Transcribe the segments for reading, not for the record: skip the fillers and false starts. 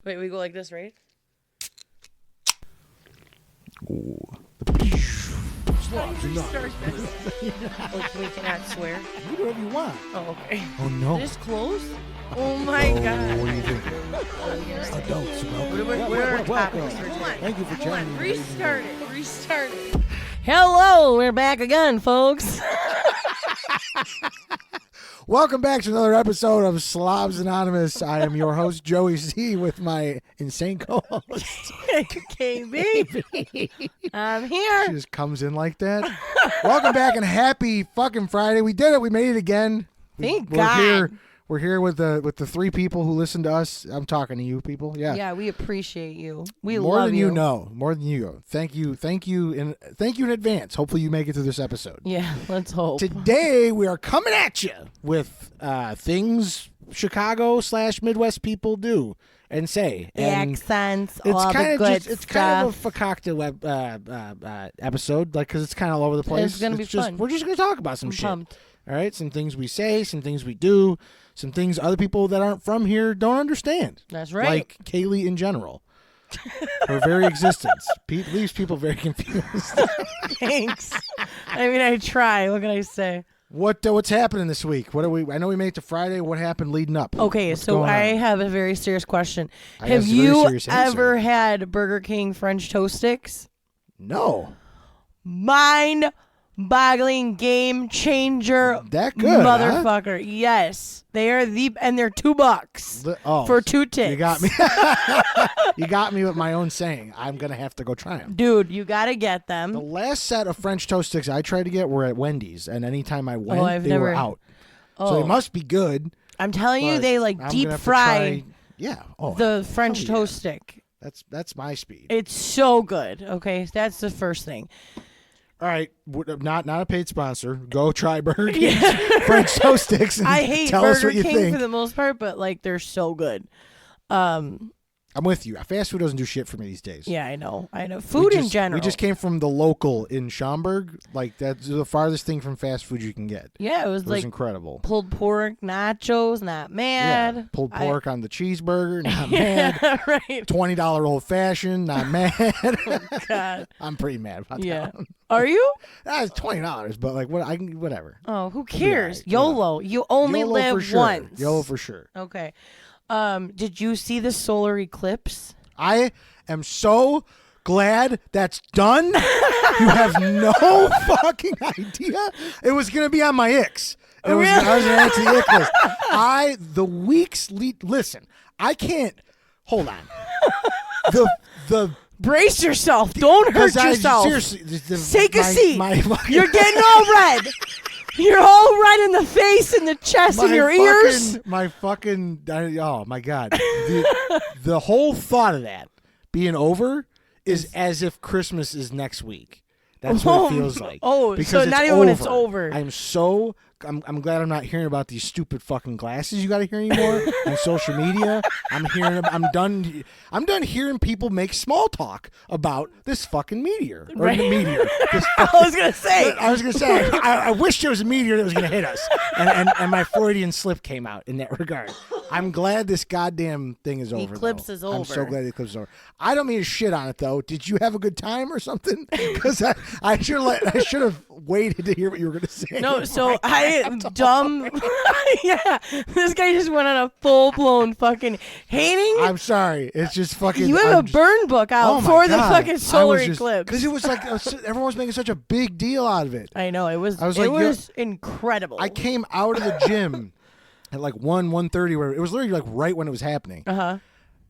Wait, we go like this, right? Ooh. How do you restart this? Oh, we cannot swear. Do whatever you want. Oh, okay. Oh, no. This close? Oh my God. What do you think? Adults. What are our topics for today? Thank you for Hold on. joining me. Restart it. Hello, we're back again, folks. Welcome back to another episode of Slobs Anonymous. I am your host, Joey Z, with my insane co-host, KB. I'm here. She just comes in like that. Welcome back and happy fucking Friday. We did it. We made it again. Thank We're God. here. We're here with the three people who listen to us. I'm talking to you people. Yeah. Yeah, we appreciate you. We More love than you. you know. More than you know. Thank you in advance. Hopefully you make it through this episode. Yeah, let's hope. Today we are coming at you with things Chicago/Midwest people do and say. And Accents, it's all kind the of good it's stuff. kind of a fakakta episode, like, because it's kind of all over the place. It's gonna be fun. We're just gonna talk about some I'm shit. pumped. All right, some things we say, some things we do, some things other people that aren't from here don't understand. That's right. Like Kaylee in general. Her very existence leaves people very confused. Thanks. I mean, I try. What can I say? What's happening this week? What are we? I know we made it to Friday. What happened leading up? Okay, What's so going I on? have a very serious question. I Have a very you serious answer. ever had Burger King French toast sticks? No. Mind-boggling game changer, That good, huh? motherfucker. Yes, they are and they're $2 for 2 ticks. You got me. You got me with my own saying. I'm gonna have to go try them. Dude. You gotta get them. The last set of French toast sticks I tried to get were at Wendy's, and anytime I went, I've they never- were out. So Oh. they must be good. I'm telling you, but they like I'm deep gonna have to fry try- Yeah. Oh, the French hell yeah. toast stick. That's my speed. It's so good. Okay, that's the first thing. All right, not a paid sponsor. Go try Burger King French toast sticks. And I hate tell us Burger what you King think. for the most part, but like they're so good. I'm with you. Fast food doesn't do shit for me these days. Yeah, I know. Food in general. We just came from the local in Schaumburg. Like, that's the farthest thing from fast food you can get. Yeah, it was It was like incredible. pulled pork, nachos, not mad. Yeah, pulled pork on the cheeseburger, not mad. Yeah, right. $20 old fashioned, not mad. God. I'm pretty mad about Yeah. that one. Are you? That's $20, but like whatever. Oh, who be cares? alright. YOLO. You only YOLO live for sure. once. YOLO for sure. Okay. Did you see the solar eclipse? I am so glad that's done. You have no fucking idea. It was gonna be on my icks. I was gonna add to the ick list. Listen, I can't. Hold on. The Brace yourself. Don't hurt yourself. Seriously, Take a seat. fucking- You're getting all red. You're all red in the face, and the chest, and your ears. Oh my God. The whole thought of that being over is as if Christmas is next week. That's what it feels like. Oh, Because so it's not even when it's over. I'm glad I'm not hearing about these stupid fucking glasses you got to hear anymore on social media. I'm done hearing people make small talk about this fucking meteor or Right. the meteor. I was gonna say. I wish there was a meteor that was going to hit us, and my Freudian slip came out in that regard. I'm glad this goddamn thing is over. Eclipse though. is I'm so over. glad the eclipse is over. I don't mean to shit on it though. Did you have a good time or something? Because I should have waited to hear what you were going to say. No, so dumb. Yeah, this guy just went on a full blown fucking hating. I'm sorry. It's just fucking. You have a burn book out Oh my for the God. fucking solar eclipse. Because it was like everyone was making such a big deal out of it. I know it was. I was it like, was incredible. I came out of the gym at like 1:30, where it was literally like right when it was happening.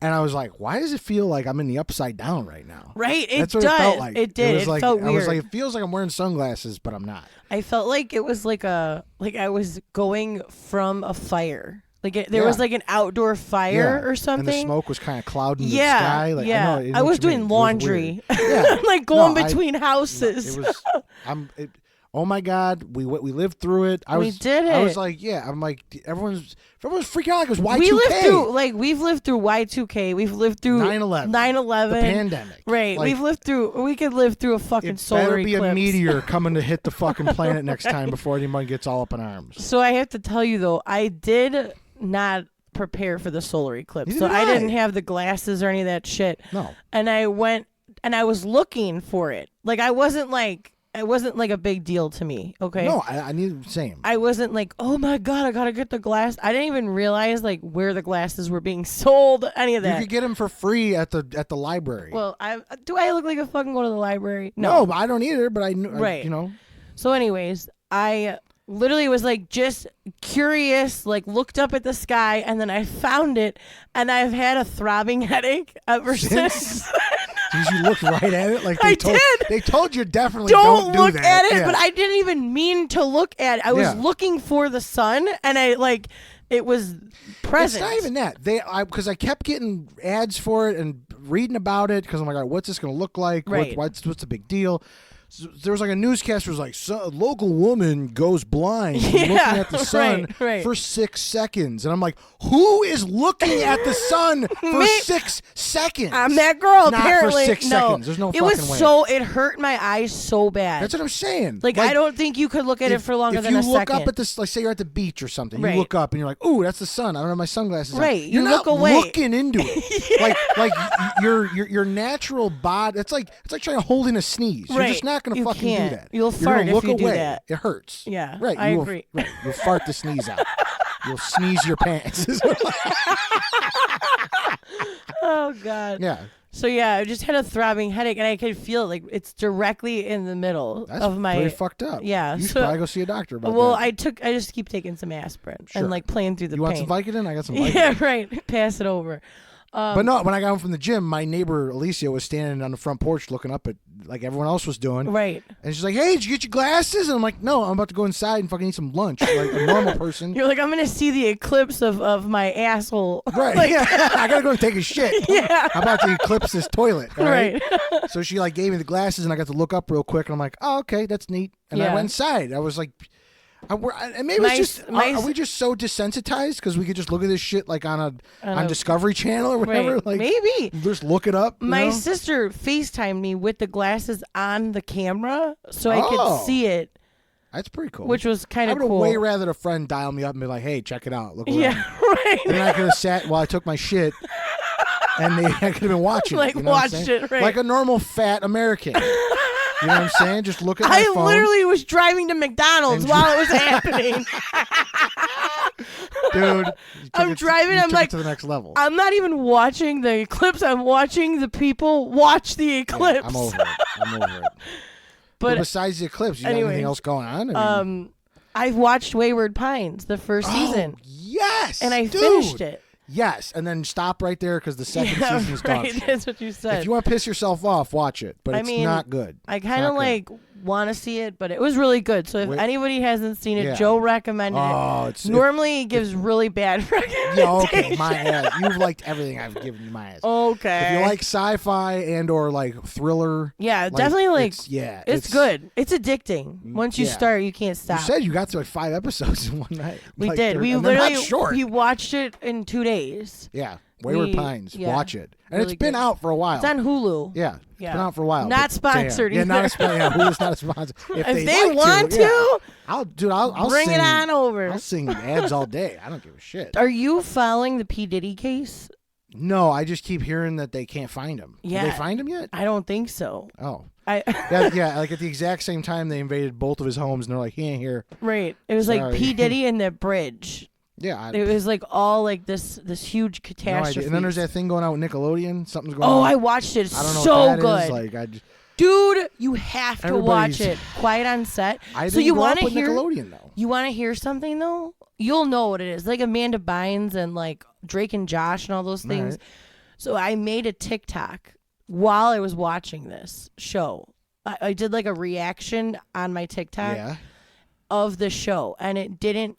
And I was like, why does it feel like I'm in the upside down right now? Right, it That's what does. it felt like. It did. was It like, felt I was like, weird. it feels like I'm wearing sunglasses, but I'm not. I felt like it was like I was going from a fire. Like there was like an outdoor fire or something. And the smoke was kind of clouding the Yeah, sky. Like, yeah. I know, I was what you mean. doing It laundry. Yeah. Like going No, between houses. It was. Oh my God, we lived through it. We did I was it. like, yeah. I'm like, everyone's freaking out like it was Y2K. We've lived through Y2K. We've lived through 9/11. 9/11. The pandemic. Right. Like, we could live through a fucking it solar better be eclipse. a meteor coming to hit the fucking planet next time before anyone gets all up in arms. So I have to tell you though, I did not prepare for the solar eclipse. Neither So did I I. didn't have the glasses or any of that shit. No. And I went and I was looking for it. Like it wasn't like a big deal to me. Okay. No, I need the same. I wasn't like, oh my God, I gotta get the glass. I didn't even realize like where the glasses were being sold, any of You that. could get them for free at the library. Well, do I look like a fucking go to the library? no, but I don't either. But Right. you know. So, anyways, I literally was like just curious, like looked up at the sky, and then I found it, and I've had a throbbing headache ever since. Did you look right at it? Like I told, did. They told you definitely Don't do look that. at it, Yeah. but I didn't even mean to look at it. I was Yeah. looking for the sun, and it was present. It's not even that. Because I kept getting ads for it and reading about it because I'm like, all right, what's this going to look like? Right. What's the big deal? So there was like a newscaster was like, a local woman goes blind from looking at the sun right. for 6 seconds. And I'm like, who is looking at the sun for 6 seconds? I'm that girl, Not apparently. for 6 no, seconds. There's no it fucking was way. it hurt my eyes so bad. That's what I'm saying. Like I don't think you could look at it for longer than a second. If you look up at this, like say you're at the beach or something, Right. you look up and you're like, "Ooh, that's the sun." I don't have my sunglasses on. Right. You're You not look away. looking into it. Like your natural body. It's like trying to hold in a sneeze. You're Right. just not gonna You fucking can't. do that. You'll You're fart gonna if look you do away. that. It hurts. Yeah, Right. I you will, agree. Right. You'll fart the sneeze out. You'll sneeze your pants. Oh God. Yeah. So yeah, I just had a throbbing headache, and I could feel it, like it's directly in the middle That's of my. pretty fucked up. Yeah, You should so- probably go see a doctor about Well, that. I just keep taking some aspirin Sure. and like playing through the You want pain. some Vicodin? I got some Vicodin. Yeah, right. Pass it over. But no, when I got home from the gym, my neighbor Alicia was standing on the front porch looking up at like everyone else was doing. Right. And she's like, "Hey, did you get your glasses?" And I'm like, "No, I'm about to go inside and fucking eat some lunch like a normal person." You're like, I'm gonna see the eclipse of my asshole. Right. Like, yeah. I gotta go take a shit. Yeah. I'm about to eclipse this toilet. All right. Right. So she like gave me the glasses and I got to look up real quick and I'm like, "Oh, okay, that's neat." And I Yeah. went inside. I was like, and maybe My- it's just my- are we just so desensitized because we could just look at this shit like on Discovery Channel or whatever? Right. Like Maybe. just look it up. you My know? sister FaceTimed me with the glasses on the camera so I Oh. could see it, That's pretty cool. which was kind I of would have cool. way rather a friend dial me up and be like, "Hey, check it out. Look around." Yeah, right. And then I could have sat while I took my shit, and I could have been watching Like, it. You know what I'm watched saying? it, right. Like a normal fat American. You know what I'm saying? Just look at my I phone. literally was driving to McDonald's And while it was happening. Dude, I'm driving, You I'm took like, it to the next level. I'm not even watching the eclipse. I'm watching the people watch the Yeah, eclipse. I'm over it. I'm over it. But But besides the eclipse, you got anyways, anything else going on? I mean, I've watched Wayward Pines, the first season, yes, and I dude. finished it. Yes, and then stop right there because the second Yeah, season is dog right. shit. That's what you said. If you want to piss yourself off, watch it, but I it's mean, not good. I It's kind of not good. like want to see it, but it was really good. So if Wait. anybody hasn't seen it, Yeah. Joe recommended Oh, it. it's Normally, he gives really bad recommendations. yeah, okay, my ass. You've liked everything I've given you, my ass. Okay. If you like sci-fi and or like thriller, yeah, definitely like it's good. It's addicting. Once you yeah. start, you can't stop. You said you got through like 5 episodes in one night. We Like, did. We and they're literally not short. we watched it in 2 days. Yeah, Wayward we- Pines. yeah, Watch it, and really it's been good. out for a while. It's on Hulu. Yeah, it's Yeah. been out for a while. Not but sponsored damn. Yeah, not either. a sponsor. Yeah, Hulu's not a sponsor. If they like want yeah. to, I'll bring sing, it on over. I'll sing ads all day. I don't give a shit. Are you following the P Diddy case? No, I just keep hearing that they can't find him. Yeah. Did they find him yet? I don't think so. Oh. I Yeah, like at the exact same time they invaded both of his homes and they're like, he ain't here. right. It was Sorry. like P Diddy and the bridge. Yeah, It was like all like this huge no catastrophe. idea. And then there's that thing going on with Nickelodeon. Something's going on. Oh, I watched it. It's I don't know so what that good. is. Like, I just, Dude, you have to watch Everybody's- it. Quiet on Set. I So didn't you grow up want to with hear Nickelodeon though. You want to hear something though? You'll know what it is. Like Amanda Bynes and like Drake and Josh and all those things. Right. So I made a TikTok while I was watching this show. I did like a reaction on my TikTok Yeah. of the show, and it didn't.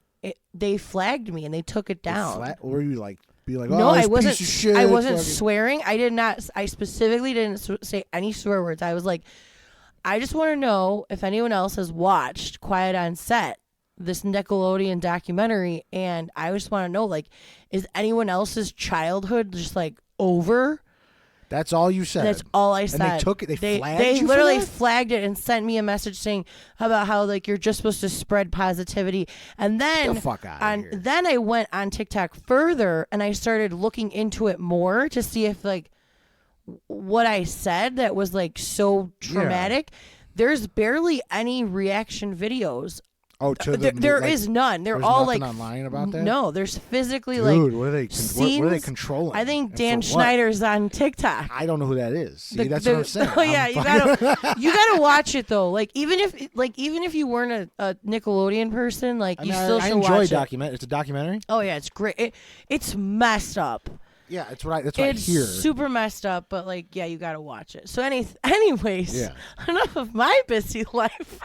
They flagged me and they took it down. Or you like be like, oh, No, this I wasn't. piece of shit. I wasn't fucking- swearing. I did not. I specifically didn't say any swear words. I was like, I just want to know if anyone else has watched Quiet on Set, this Nickelodeon documentary, and I just want to know, like, is anyone else's childhood just like over? That's all you said. That's all I said. And they took it. They flagged They you for literally that? flagged it and sent me a message saying about how like you're just supposed to spread positivity. And then The fuck outta here. then I went on TikTok further and I started looking into it more to see if like what I said that was like so traumatic. There's barely any reaction videos. Oh, to the There like, is none. They're there's all nothing like online about that. no. There's physically Dude, like what are they? What are they scenes. controlling? I think And Dan for what? Schneider's on TikTok. I don't know who that is. See, The- that's the- what I'm saying. Oh yeah, I'm you gotta watch it though. Like even if you weren't a Nickelodeon person, like I you mean, still I should enjoy watch it. document. It's a documentary. Oh yeah, it's great. It's messed up. Yeah, that's what I It's hear. super messed up, but like yeah, you gotta watch it. So anyways, Yeah. enough of my busy life.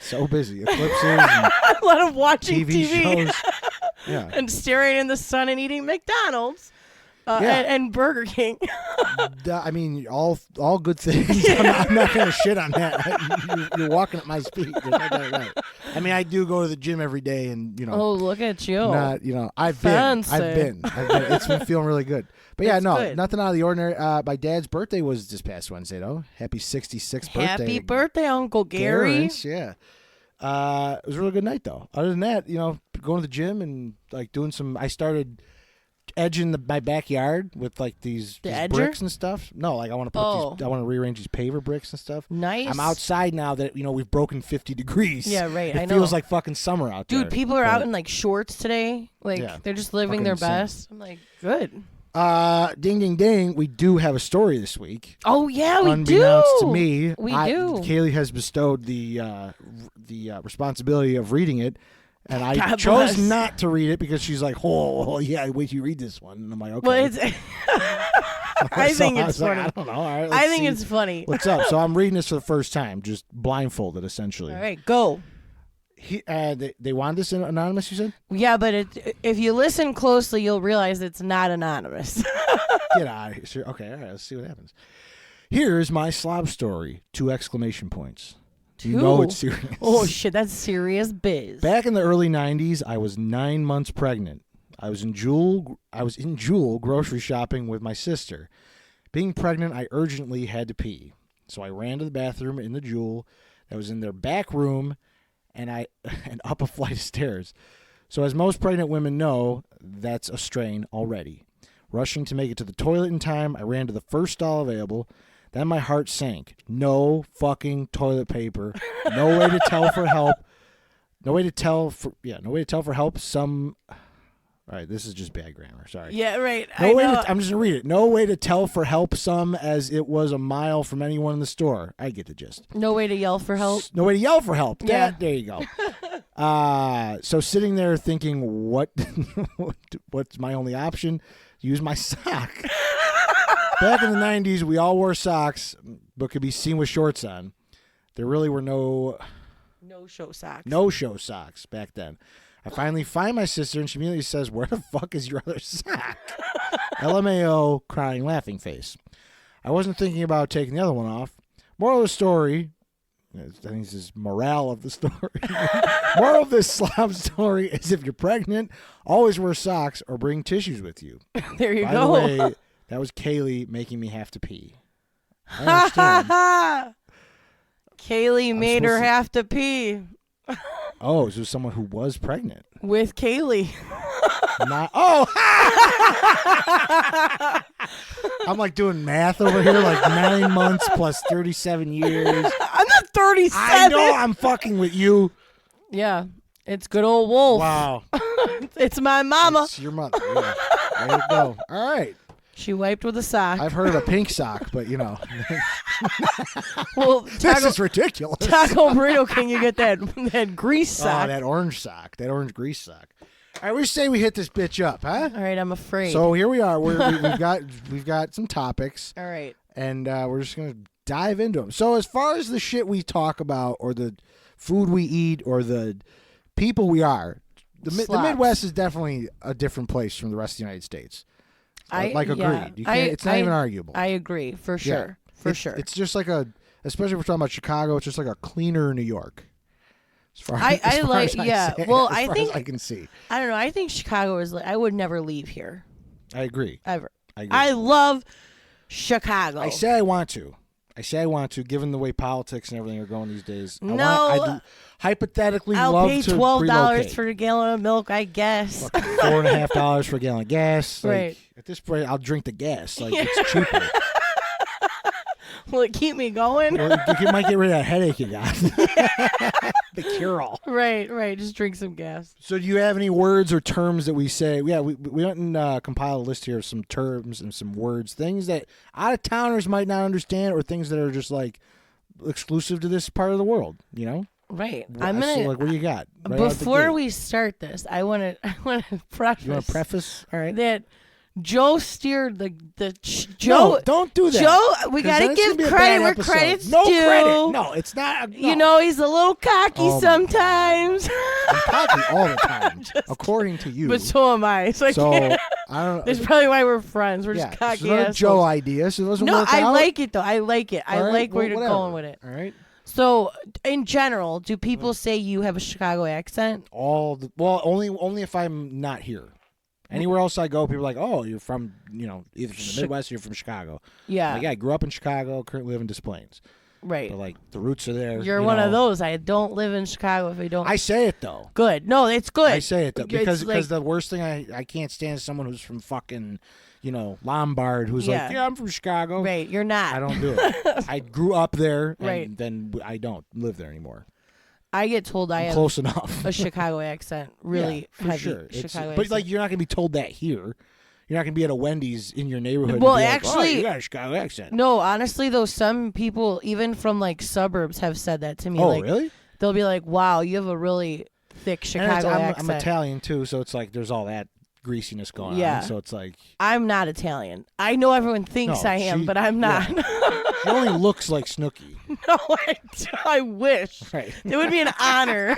So busy. Eclipses and A lot of watching TV TV, shows. Yeah. and staring in the sun and eating McDonald's. Yeah. And Burger King. I mean, all good things. I'm not going to shit on that. You're walking at my speed. There's no doubt about it. I mean, I do go to the gym every day, and Oh, look at you. I've Fancy. been. It's been feeling really good. But yeah, That's no, good. nothing out of the ordinary. My dad's birthday was this past Wednesday, though. Happy 66th birthday. Happy birthday, Uncle Gary. Garrence, yeah. It was a really good night, though. Other than that, going to the gym and like doing some. I started edging my backyard with like these edger? bricks and stuff. No, like I want to put these. I want to rearrange these paver bricks and stuff. Nice. I'm outside now that we've broken 50 degrees. Yeah, right, It I feels know. like fucking summer out there. Dude, people are But, out in like shorts today. Like Yeah. they're just living Fucking their insane. best. I'm like, good. Ding, ding, ding. We do have a story this week. Oh yeah, we Unbeknownst do. to me, We do. Kaylee has bestowed the responsibility of reading it, and I God chose bless. not to read it because she's like, "Oh, yeah, wait till you read this one." And I'm like, "Okay." Well, it's. I So think I it's was like, funny. I don't know. All right, I let's think see it's funny. what's up. So I'm reading this for the first time, just blindfolded, essentially. All right, go. They wanted this anonymous. You said, Yeah, but if you listen closely, you'll realize it's not anonymous. "Get out of here." Sure. Okay, all right. Let's see what happens. Here's my slob story. 2 exclamation points. You know it's serious. Oh shit, that's serious biz. Back in the early 90s, I was 9 months pregnant. I was in Jewel grocery shopping with my sister. Being pregnant, I urgently had to pee. So I ran to the bathroom in the Jewel that was in their back room and up a flight of stairs. So as most pregnant women know, that's a strain already. Rushing to make it to the toilet in time, I ran to the first stall available. Then my heart sank. No fucking toilet paper. No way to tell for help. No way to tell for help. All right, this is just bad grammar. Sorry. Yeah, right. No I way know. I'm just gonna read it. No way to tell for help. Some as it was a mile from anyone in the store. I get the gist. No way to yell for help. No way to yell for help. Yeah. There you go. So sitting there thinking, what's my only option? Use my sock. Back in the 90s, we all wore socks, but could be seen with shorts on. There really were no No-show socks. no-show socks back then. I finally find my sister, and she immediately says, "Where the fuck is your other sock?" LMAO, crying, laughing face. I wasn't thinking about taking the other one off. Moral of the story, I think this is morale of the story. Moral of this slob story is if you're pregnant, always wear socks or bring tissues with you. There you By go. the way, that was Kaylee making me have to pee. I understand. Kaylee made her supposed to- have to pee Oh, this was someone who was pregnant. with Kaylee. Not, I'm like doing math over here, like 9 months plus 37 years. I'm not 37. I know I'm fucking with you. Yeah, it's good old Wolf. Wow. It's my mama. It's your mother. Yeah. There you go. All right. She wiped with a sock. I've heard of a pink sock, but Well, this is ridiculous. Taco Burrito King, you get that grease sock. Oh, that orange sock. That orange grease sock. All right, we say we hit this bitch up, huh? All right, I'm afraid. So here we are. We've got some topics, All right. and we're just gonna dive into them. So as far as the shit we talk about, or the food we eat, or the people we are, the Slobs. Midwest is definitely a different place from the rest of the United States. Agreed. You can't, it's not even arguable. I agree, for sure. Sure. It's just like especially if we're talking about Chicago, it's just like a cleaner New York. As far I as like, I yeah. say- Well, as I far think, as I can see. I don't know. I think Chicago is like, I would never leave here, I agree. ever. I agree. I love Chicago. I say I want to. Given the way politics and everything are going these days. No. I do hypothetically I'll love pay to $12 relocate. for a gallon of milk, I guess. Fucking $4.50 for a gallon of gas. Like, Right. At this point, I'll drink the gas. Like it's cheaper. Will it keep me going? Or you might get rid of that headache you got. The cure-all. Right. Just drink some gas. So do you have any words or terms that we say? Yeah, we went and compiled a list here of some terms and some words, things that out-of-towners might not understand or things that are just like exclusive to this part of the world, you know? Right. So, like, what do you got? Right out the Before gate. we start this, I want to preface. You want to preface? All right. that Joe steered the No, Joe. don't do that. Joe, we 'Cause gotta then it's give gonna be a credit bad where episode. credit's no due. credit. No, it's not. No. You know, he's a little cocky Oh my sometimes. I'm cocky all the time, according to you. But so am I. So I So can't. I don't. That's probably why we're friends. We're yeah, just cocky it's not a assholes. Joe idea, so it doesn't No, work I out. like it though. I like it. I All right, like where well, you're whatever. going with it. All right. So, in general, do people say you have a Chicago accent? Only if I'm not here. Anywhere else I go, people are like, "Oh, you're from either from the Midwest or you're from Chicago." Yeah. Like, yeah, I grew up in Chicago, currently live in Des Plaines, Right. but like the roots are there. You're you one know. of those. I don't live in Chicago if I don't. I say it though. Good. No, it's good. I say it though It's because like- the worst thing I can't stand is someone who's from fucking Lombard who's like, Yeah. "Yeah, I'm from Chicago." Right. You're not. I don't do it. I grew up there, and Right. then I don't live there anymore. I get told I I'm have close enough. a Chicago accent. Really yeah, for heavy sure. Chicago But accent. like, you're not gonna be told that here. You're not gonna be at a Wendy's in your neighborhood. and Well, be like, actually- "Oh, you got a Chicago accent." No, honestly though, some people even from like suburbs have said that to me. Oh, like, really? They'll be like, "Wow, you have a really thick And it's- Chicago I'm accent." Italian too, so it's like there's all that greasiness going Yeah. on. So it's like I'm not Italian. I know everyone thinks No, I am, she- but I'm not. she only looks like Snooki. No, I wish. Right. It would be an honor.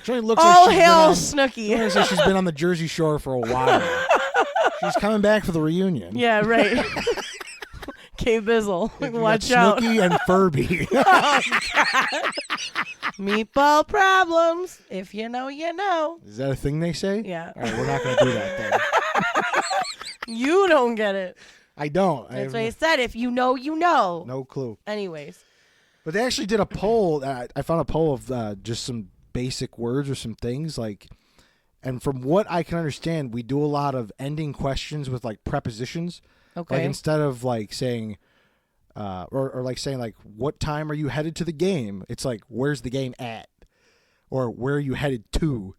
She only looks All like she's hail been on, Snooki. looks like she's been on the Jersey Shore for a while. She's coming back for the reunion. Yeah, right. Kate Bizzle. We got Watch out. Snooki and Furby. Meatball problems. If you know, you know. Is that a thing they say? Yeah. All right, we're not gonna do that then. You don't get it. I don't. I That's have what I said. If you know, you know. no clue. Anyways. But they actually did a poll. I found a poll of just some basic words or some things like, and from what I can understand, we do a lot of ending questions with like prepositions. Okay. Like instead of like saying, or like saying like, what time are you headed to the game? It's like, where's the game at? Or where are you headed to?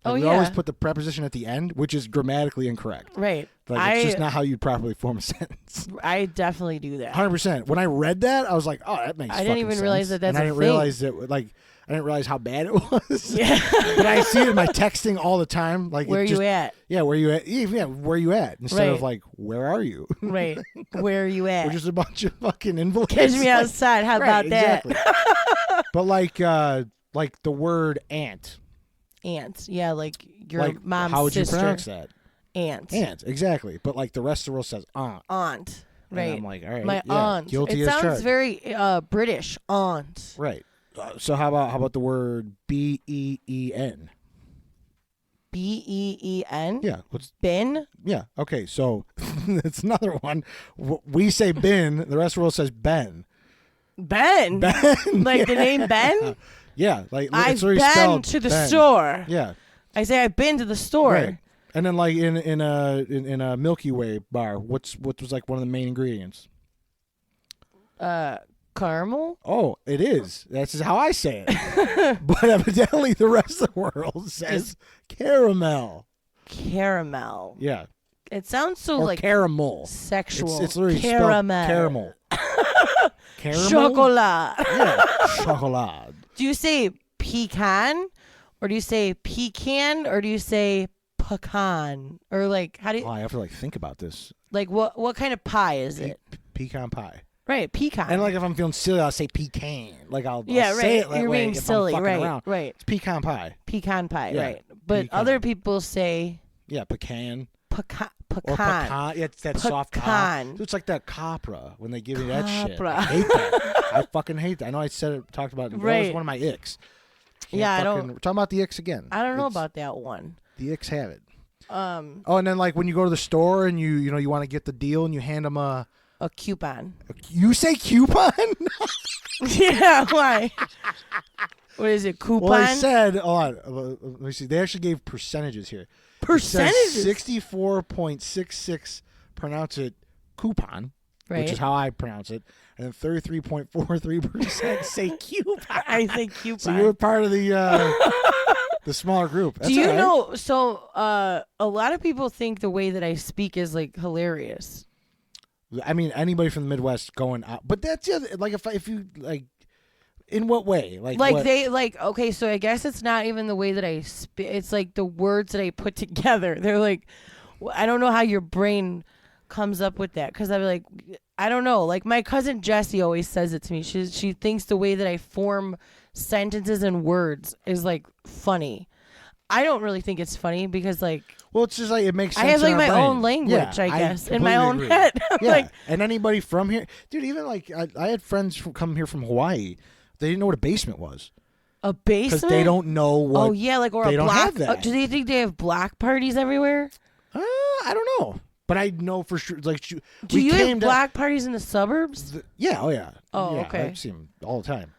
Like, Oh, we always yeah. put the preposition at the end, which is grammatically incorrect. Right. Like, it's just not how you'd properly form a sentence. I definitely do that. 100%. When I read that, I was like, oh, that makes I didn't fucking even realize sense. that that's and I a didn't thing. realize that, like, I didn't realize how bad it was. Yeah. But I see it in my texting all the time. Like, Where it just, you at? Yeah, where you at? Yeah, where you at? Instead of Right. like, where are you? Right. Where are you at? We're just a bunch of fucking invalids. Catch me Like, outside. How right, about that? exactly. But like the word aunt. Aunt. Yeah, like your Like, mom's how would sister. you pronounce that? Aunt. Aunt, exactly. But like the rest of the world says aunt. Aunt. Right. And I'm like, all right, My yeah, aunt. guilty It as sounds charged. very British. Aunt. Right. So how about the word BEEN? BEEN. Yeah. What's Bin. yeah? Okay. So it's another one. We say bin. The rest of the world says Ben. Ben. Ben. Like the name Ben. Yeah. Like I've it's already been spelled to the Ben. store. Yeah. I say I've been to the store. Right. And then like in a Milky Way bar, what was like one of the main ingredients? Caramel. Oh, it is. That's just how I say it. But evidently the rest of the world says caramel. Caramel. Yeah. It sounds so Or like caramel. sexual. It's literally caramel. spelled caramel. Caramel? Chocolat. Yeah. Chocolate. Do you say pecan, or do you say pecan, or do you say pecan, or like how do you Oh, I have to like think about this. like what kind of pie is it? Pecan pie. Right, pecan. And like if I'm feeling silly, I'll say pecan. Like I'll yeah, say right. it that You're way being if silly, I'm fucking right? around. Right. It's pecan pie. Pecan pie, Yeah, right? But pecan. other people say Yeah, pecan. pecan. Or pecan. Yeah, it's that soft Pecan. It's like that Capra when they give you that shit. Capra. I hate that. I fucking hate that. I know I talked about it. That was Right. one of my icks. Yeah, I don't- We're talking about the icks again. I don't know It's- about that one. the icks have it. Oh, and then like when you go to the store and you want to get the deal and you hand them a A coupon. You say coupon? Yeah, why? What is it, coupon? Well, I said, hold on. Let me see. They actually gave percentages here. Percentages? 64.66 pronounce it coupon, Right. which is how I pronounce it, and then 33.43% say coupon. I think coupon. So you're part of the smaller group. That's Do you all right. know? So a lot of people think the way that I speak is like hilarious. I mean, anybody from the Midwest going out, but that's the other, like if you like, in what way? Like what? They like okay. So I guess it's not even the way that I speak. It's like the words that I put together. They're like, I don't know how your brain comes up with that because I'm like, I don't know. Like my cousin Jessie always says it to me. She thinks the way that I form sentences and words is like funny. I don't really think it's funny because like Well, it's just like it makes sense. I have in like our my brain. own language, Yeah, I guess, in completely my own agree. head. I'm Yeah, like and anybody from here, dude. Even like I had friends come here from Hawaii. They didn't know what a basement was a because basement. they don't know what. Oh yeah, like or they a don't block. have that. Do they think they have block parties everywhere? I don't know, but I know for sure. Like, Do we you came have to- block parties in the suburbs? Yeah, oh yeah. Oh, Yeah, okay. I see them all the time.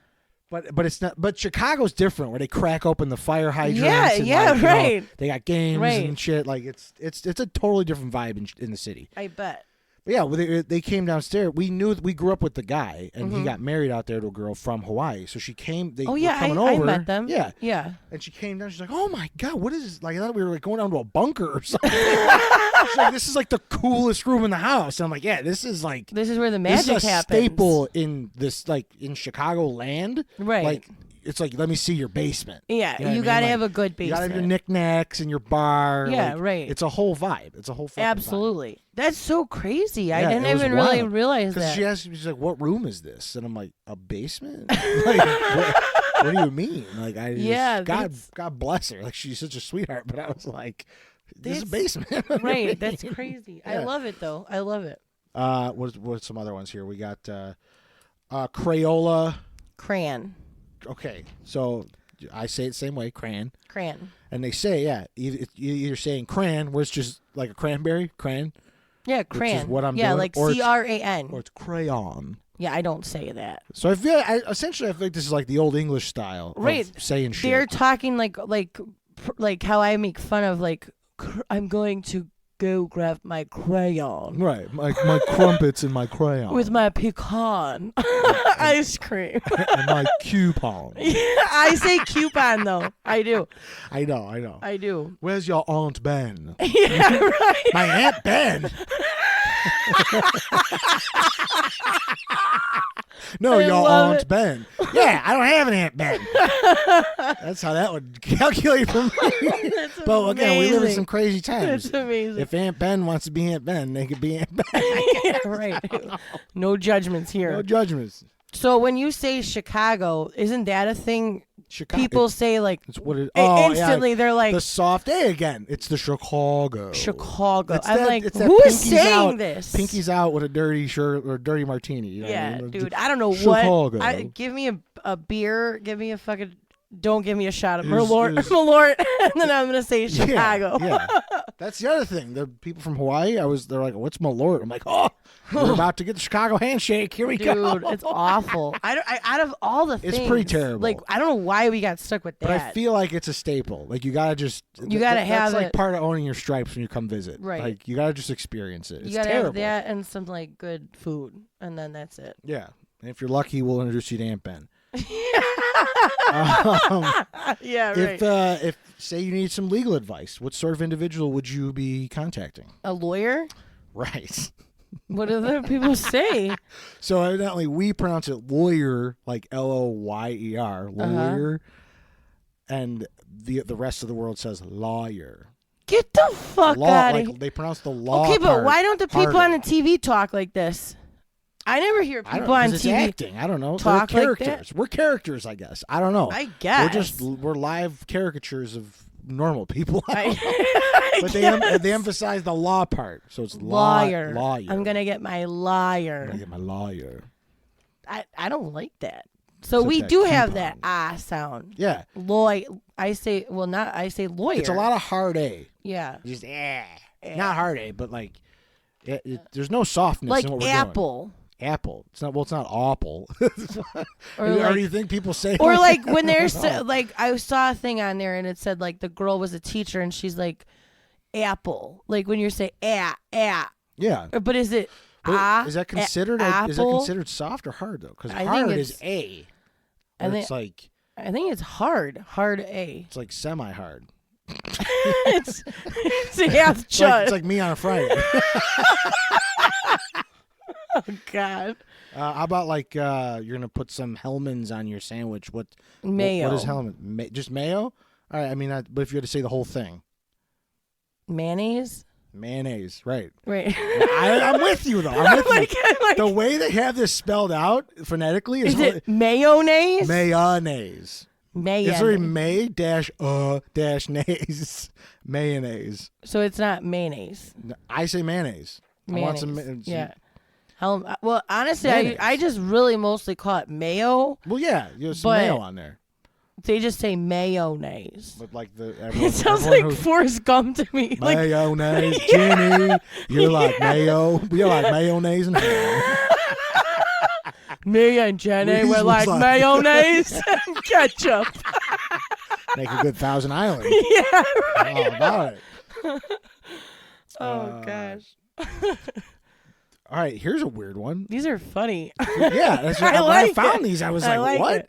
But it's not. But Chicago's different, where they crack open the fire hydrants. Yeah, and yeah, like, you know, right. they got games Right. and shit. Like it's a totally different vibe in the city. I bet. But yeah, well, they came downstairs. We grew up with the guy, and Mm-hmm. he got married out there to a girl from Hawaii. So she came. They Oh were yeah, coming I over. met them. Yeah, yeah. and she came down. She's like, "Oh my god, what is this?" Like I thought we were like going down to a bunker or something. She's like, "This is like the coolest room in the house." And I'm like, "Yeah, this is like This is where the this magic is a happens. staple in this like in Chicago land." Right. Like it's like, let me see your basement. Yeah, You know what I you mean? gotta Like, have a good You basement. gotta have your knickknacks and your bar. Yeah, like, right. It's a whole vibe. It's a whole fucking vibe. Absolutely. That's so crazy. Yeah, I didn't it was even really wild. realize Because that. she asked me, she's like, "What room is this?" And I'm like, "A basement." Like, what do you mean? Like, I just, Yeah, God bless her. Like, she's such a sweetheart. But I was like, "This is a That's- basement." What do you Right. That's mean? crazy. Yeah. I love it though. I love it. What's some other ones here? We got Crayola. Crayon. Okay, so I say it the same way, crayon. Crayon. And they say, yeah, you're either saying crayon, where it's just like a cranberry, crayon, Yeah, crayon. what I'm yeah, doing, like or it's- CRAN. or it's crayon. Yeah, I don't say that. So I feel, essentially, I feel like this is like the old English style Right. of saying shit. They're talking like how I make fun of like I'm going to go grab my crayon Right, my crumpets and my crayon. with my pecan ice cream. and my coupon. I say coupon though. I do. I know. I do. Where's your Aunt Ben? Yeah, right. My Aunt Ben. No, I your love Aunt it. Ben. Yeah, I don't have an Aunt Ben. That's how that would calculate for me. That's But again, we live in amazing. some crazy times. That's amazing. If Aunt Ben wants to be Aunt Ben, they could be Aunt Ben. Yeah, right. No judgments here. No judgments. So when you say Chicago, isn't that a thing? Chicago. People say like It's what it. Oh, instantly. yeah. They're like The soft A again. It's the Chicago. Chicago. It's I'm that- like, it's that who is pinkies saying out, this? Pinky's out with a dirty shirt or a dirty martini. You know what I Yeah, mean? dude. I don't know Chicago. what. Give me a beer. Give me a fucking. Don't give me a shot of Is- Malort, is- Malort, and then I'm gonna say Chicago. Yeah, yeah. That's the other thing. The people from Hawaii, they're like, "What's Malort?" I'm like, "Oh, we're about to get the Chicago handshake. Here we go." Dude, it's awful. Out of all the It's things, pretty terrible. Like I don't know why we got stuck with that. But I feel like it's a staple. Like you gotta just You gotta have that's like it. part of owning your stripes when you come visit. Right. Like you gotta just experience it. It's you gotta terrible. have that and some like good food, and then that's it. Yeah. And if you're lucky, we'll introduce you to Aunt Ben. Yeah, right. If say you need some legal advice, what sort of individual would you be contacting? A lawyer? Right. What do other people say? So evidently we pronounce it lawyer, like Loyer, lawyer, and the rest of the world says lawyer. Get the fuck Law, out of like here. they pronounce the law. Okay, but part why don't the people on harder. the TV talk like this? I never hear I don't people know, on 'cause it's TV. acting. I don't know. talk They're like that? characters. We're characters, I guess. I don't know. I guess. We're live caricatures of normal people. I But guess. they emphasize the law part, so it's Lawyer. Lawyer. I'm gonna get my I'm lawyer. gonna get my lawyer. I don't like that. So Except we that do have coupon. that ah sound. Yeah, I say lawyer. it's a lot of hard A. Yeah. Just not hard A, but like There's no softness Like in what we're apple. doing. Apple. It's not. Well, it's not awful. Or or like, do you think people say? or like when there's No. like I saw a thing on there and it said like the girl was a teacher and she's like apple. Like when you say Yeah. but is it But is that considered? apple? Is that considered soft or hard though? Because I think hard it's- is A. I Or think- it's like I think it's hard A. it's like semi-hard. it's a half It's like, chud. it's like me on a Friday. Oh God. How about like you're gonna put some Hellman's on your sandwich? Mayo. What is Hellman? Just mayo? All right. I mean, but if you had to say the whole thing, Mayonnaise. mayonnaise, right? Right. I'm with you though. I'm with like, you. like, The way they have this spelled out phonetically is it mayonnaise? mayonnaise. Mayonnaise. It's very may dash nays mayonnaise. So it's not mayonnaise. I say mayonnaise. I want some. Yeah. Well, honestly, Mayonnaise. I just really mostly call it mayo. Well, yeah, there's some But- mayo on there, They just say mayonnaise. but like the It sounds like Forrest Gump to me. Like, mayonnaise, Jenny. You're like mayo. You're like mayonnaise and ham. me and Jenny Reese were was like like- mayonnaise and ketchup. Make a good Thousand Island. Yeah. All about it. Oh gosh. All right, here's a weird one. These are funny. Yeah, that's I when I like found it. these, I was I like, like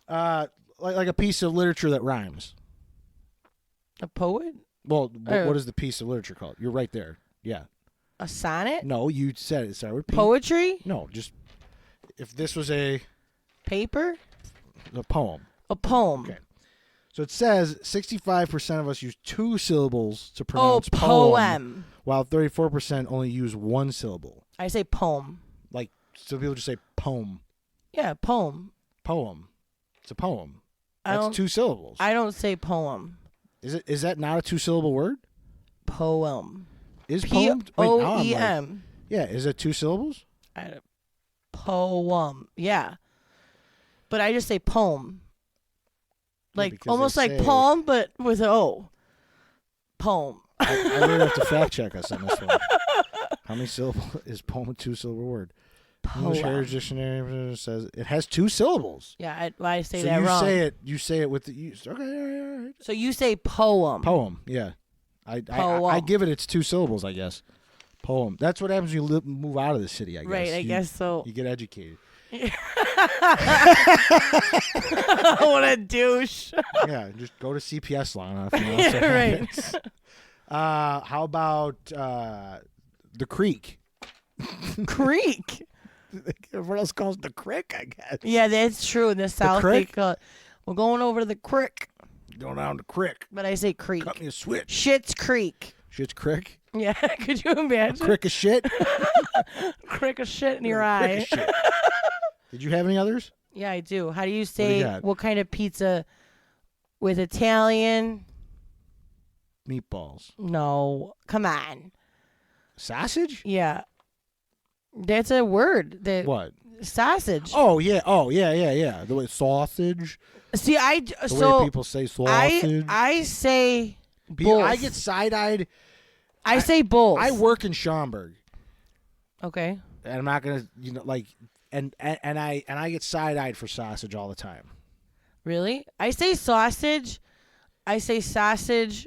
what? it. Like a piece of literature that rhymes. A poet? Well, Oh. what is the piece of literature called? You're right there. Yeah. A sonnet? No, you said it. Sorry, repeat. Poetry? No, just if this was a Paper? poem. A poem. Okay. So it says 65% of us use 2 syllables to Oh, pronounce poem, poem. while 34% only use 1 syllable. I say poem. Like, so people just say poem. Yeah, poem. Poem. It's a poem. I That's don't- 2 syllables. I don't say poem. Is that not a 2-syllable word? Poem. Is poem? Wait, now I'm like- Poem. yeah, is it 2 syllables? Poem. Yeah. But I just say poem. Like because almost they like say- poem, but with an O. Poem. I really have to fact check us on this one. How many syllables is poem a 2-syllable word? English Poem. Heritage Dictionary says it has 2 syllables. Yeah, I say So that you wrong. you say it with the okay, all right. So you say poem. Poem, yeah. I Poem. give it its 2 syllables, I guess. Poem. That's what happens when you move out of the city, I guess. Right, I You- guess so. You get educated. What a douche. Yeah, just go to CPS long enough. You know, Yeah, so right. happens. How about the creek? Creek. Everyone else calls it the crick, I guess. Yeah, that's true. In the South, they creek? call it, we're going over to the creek. Going down the crick. But I say creek. Cut me a switch. Shit's Creek. Shit's crick. Yeah, could you imagine? Crick of shit. Crick of shit in your Crick eye. of shit. Did you have any others? Yeah, I do. How do you do say you got? what kind of pizza with Italian? Meatballs. No. Come on. Sausage? Yeah. That's a word. The What? sausage. Oh yeah. Yeah. The way sausage. See, The so way people say sausage. I say I both. get side-eyed. I say both. I work in Schaumburg, Okay. and I'm not gonna, and I get side-eyed for sausage all the time. Really? I say sausage. I say sausage.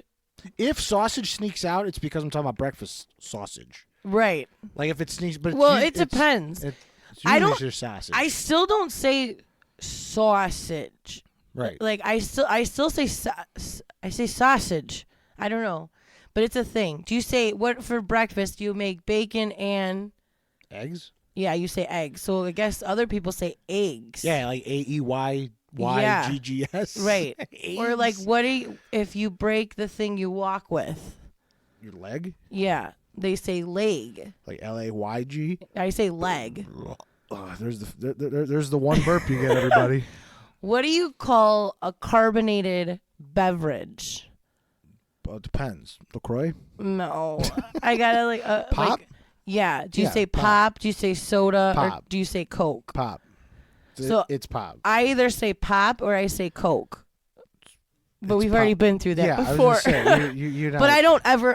If sausage sneaks out, it's because I'm talking about breakfast sausage. Right. Like if it sneaks, but Well, it's, it depends. It's I usually don't- just sausage. I still don't say sausage. right. Like I still say I say sausage. I don't know, but it's a thing. Do you say what for breakfast? Do you make bacon and Eggs. yeah? You say eggs. So I guess other people say eggs. Yeah, like AEYYGGS. Right. Or like Eggs. what do you, if you break the thing you walk with? Your leg, Yeah, they say leg. like LAYG. I say leg. There's the one burp you get, everybody. What do you call a carbonated beverage? Well, it depends. LaCroix. No, I gotta like Pop? Like, yeah. Do you Yeah, say pop. pop? Do you say soda? Or Pop. do you say Coke? Pop. So- It's pop. I either say pop or I say Coke. But we've already been through that yeah, before. I was gonna say, you're not, But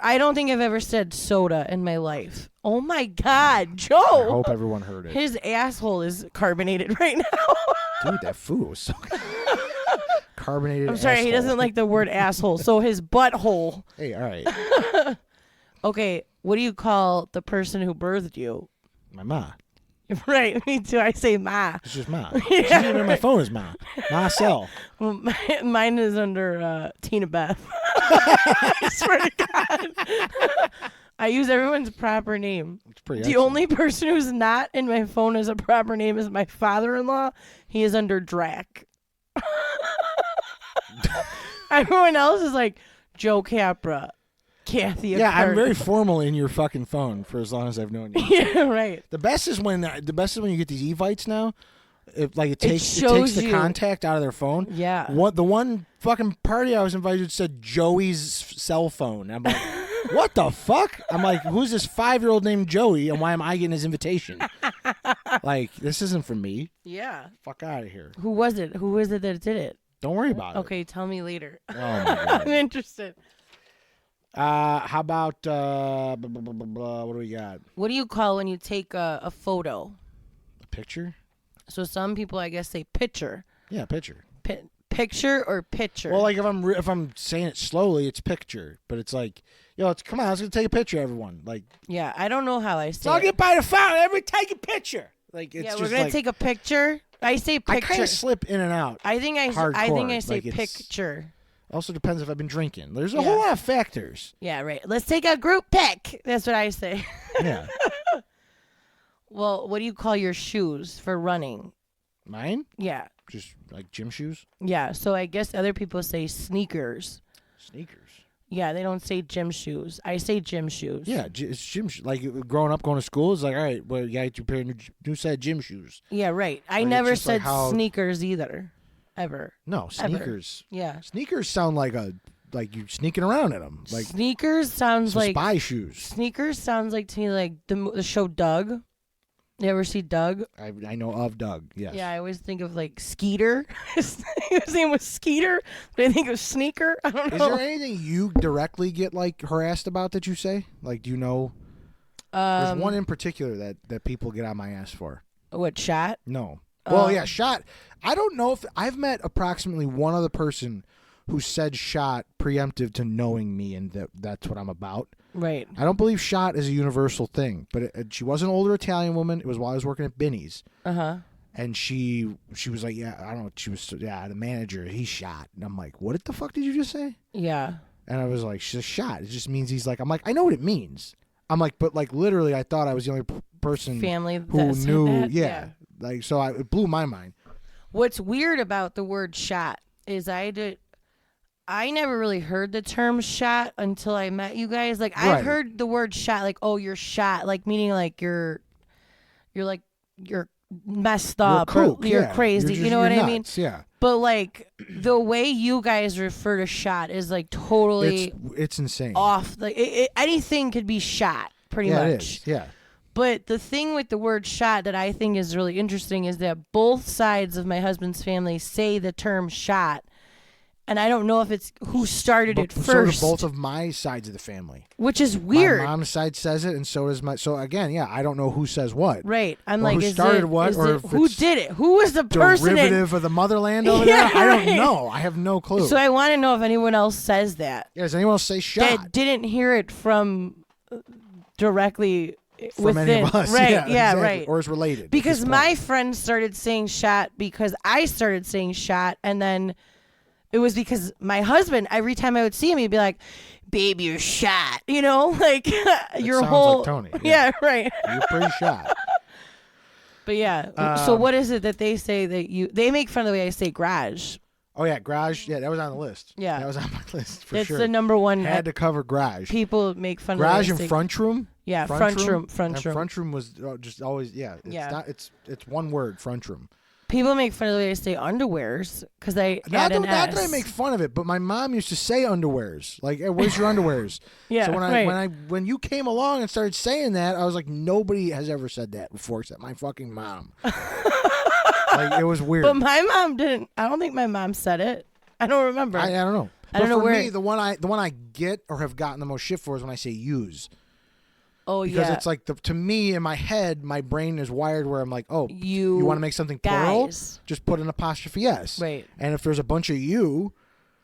I don't think I've ever said soda in my life. Oh my God, I Joe. hope everyone heard it. His asshole is carbonated right now. Dude, that food was so good. Carbonated. I'm sorry, he asshole. doesn't like the word asshole. So his butthole. Hey, all right. Okay, what do you call the person who birthed you? My ma. Right, me too. I say ma. It's just ma. She's even in my phone is ma. Marcel. Well, mine is under Tina Beth. I swear to God. I use everyone's proper name. It's pretty The excellent. only person who's not in my phone as a proper name is my father-in-law. He is under Drac. Everyone else is like Joe Capra, Kathy. Yeah, I'm Akert. very formal in your fucking phone for as long as I've known you. Yeah, right. The best is when you get these Evites now. It takes shows the you. contact out of their phone. Yeah. The one fucking party I was invited to said Joey's cell phone. I'm like, what the fuck? I'm like, who's this 5-year-old named Joey, and why am I getting his invitation? Like, this isn't for me. Yeah. Fuck out of here. Who was it? Who was it that did it? Don't worry about it. Okay, tell me later. Oh my god. I'm interested. How about what do we got? What do you call when you take a photo? A picture? So some people, I guess, say picture. Yeah, picture. Picture or picture? Well, like if I'm saying it slowly, it's picture, but it's like, come on, let's go take a picture, everyone. Like, yeah, I don't know how I say so I'll it. get by the fountain, everybody take a picture. Like, it's Yeah, just we're gonna like, take a picture. I say I kind picture. of slip in and out. I think I hardcore, say like it's- picture. Also depends if I've been drinking. There's a Yeah. whole lot of factors. Yeah, right. Let's take a group pic. That's what I say. Yeah. Well, what do you call your shoes for running? Mine? Yeah. Just like gym shoes? Yeah. So I guess other people say sneakers. Sneakers. Yeah, they don't say gym shoes. I say gym shoes. Yeah, it's gym shoes. Like growing up, going to school, it's like, all right, well, you got to pair new set of gym shoes. Yeah, right. I Like, it's never just like said how- sneakers either. Ever. No, sneakers. Yeah. Sneakers sound like you sneaking around in them. Like Sneakers sounds some like spy shoes. Sneakers sounds like to me like the show Doug. You ever see Doug? I know of Doug, yes. Yeah, I always think of like Skeeter. His name was Skeeter, but I think of Sneaker. I don't Is know. there anything you directly get like harassed about that you say? Like, do you know? There's one in particular that people get on my ass for. What shot? No. Well, yeah, shot. I don't know if I've met approximately one other person who said shot preemptive to knowing me and that's what I'm about. Right. I don't believe shot is a universal thing, but she was an older Italian woman. It was while I was working at Binny's. Uh-huh. And she was like, yeah, I don't know. She was, the manager, he shot. And I'm like, what the fuck did you just say? Yeah. And I was like, she's shot. It just means he's like, I'm like, I know what it means. I'm like, but like literally, I thought I was the only person Family who that said knew. that? Yeah. Like, so it blew my mind. What's weird about the word shot is I never really heard the term shot until I met you guys. Like Right. I've heard the word shot, like, oh, you're shot, like meaning like you're messed up, You're or kook, you're yeah. crazy. You're You know what you're I mean? nuts, Yeah. But like the way you guys refer to shot is like totally It's insane. off. Like anything could be shot, pretty yeah, much. it is. Yeah. But the thing with the word shot that I think is really interesting is that both sides of my husband's family say the term shot. And I don't know if it's who started it So do first, both of my sides of the family. which is weird. My mom's side says it, and so does my. So again, yeah, I don't know who says what. Right. I'm Or like, who is started it, what, is or it, if who it's did it? Who was the person? Derivative of the motherland over Yeah, there? I right. don't know. I have no clue. So I want to know if anyone else says that. Yeah, does anyone else say shot? That didn't hear it from directly From within. any of us? Right. Yeah, exactly. Right. Or is related. at Because this my point. friends started saying shot because I started saying shot, and then it was because my husband, every time I would see him, he'd be like, babe, you're shot. You know, like your sounds whole. like Tony, Yeah, yeah. right. You're pretty shot. But yeah. So what is it that they say that they make fun of the way I say garage? Oh yeah, garage. Yeah, that was on the list. Yeah. that was on my list for It's sure. the number one. Had to cover garage. People make fun Garage of the way I and say- front room. Yeah, front room. And front room was just always It's Yeah. Not, it's one word. Front room. People make fun of the way I say underwears because I Not add an that I S. make fun of it, but my mom used to say underwears. Like, hey, where's your underwears? Yeah, So right. when you came along and started saying that, I was like, nobody has ever said that before except my fucking mom. Like, it was weird. But my mom didn't. I don't think my mom said it. I don't remember. I don't know. I don't know for where. me, the one I get or have gotten the most shit for is when I say use. Oh Because yeah. it's like to me in my head, my brain is wired where I'm like, oh, You want to make something plural? guys. Just put an apostrophe s. Right. And if there's a bunch of you,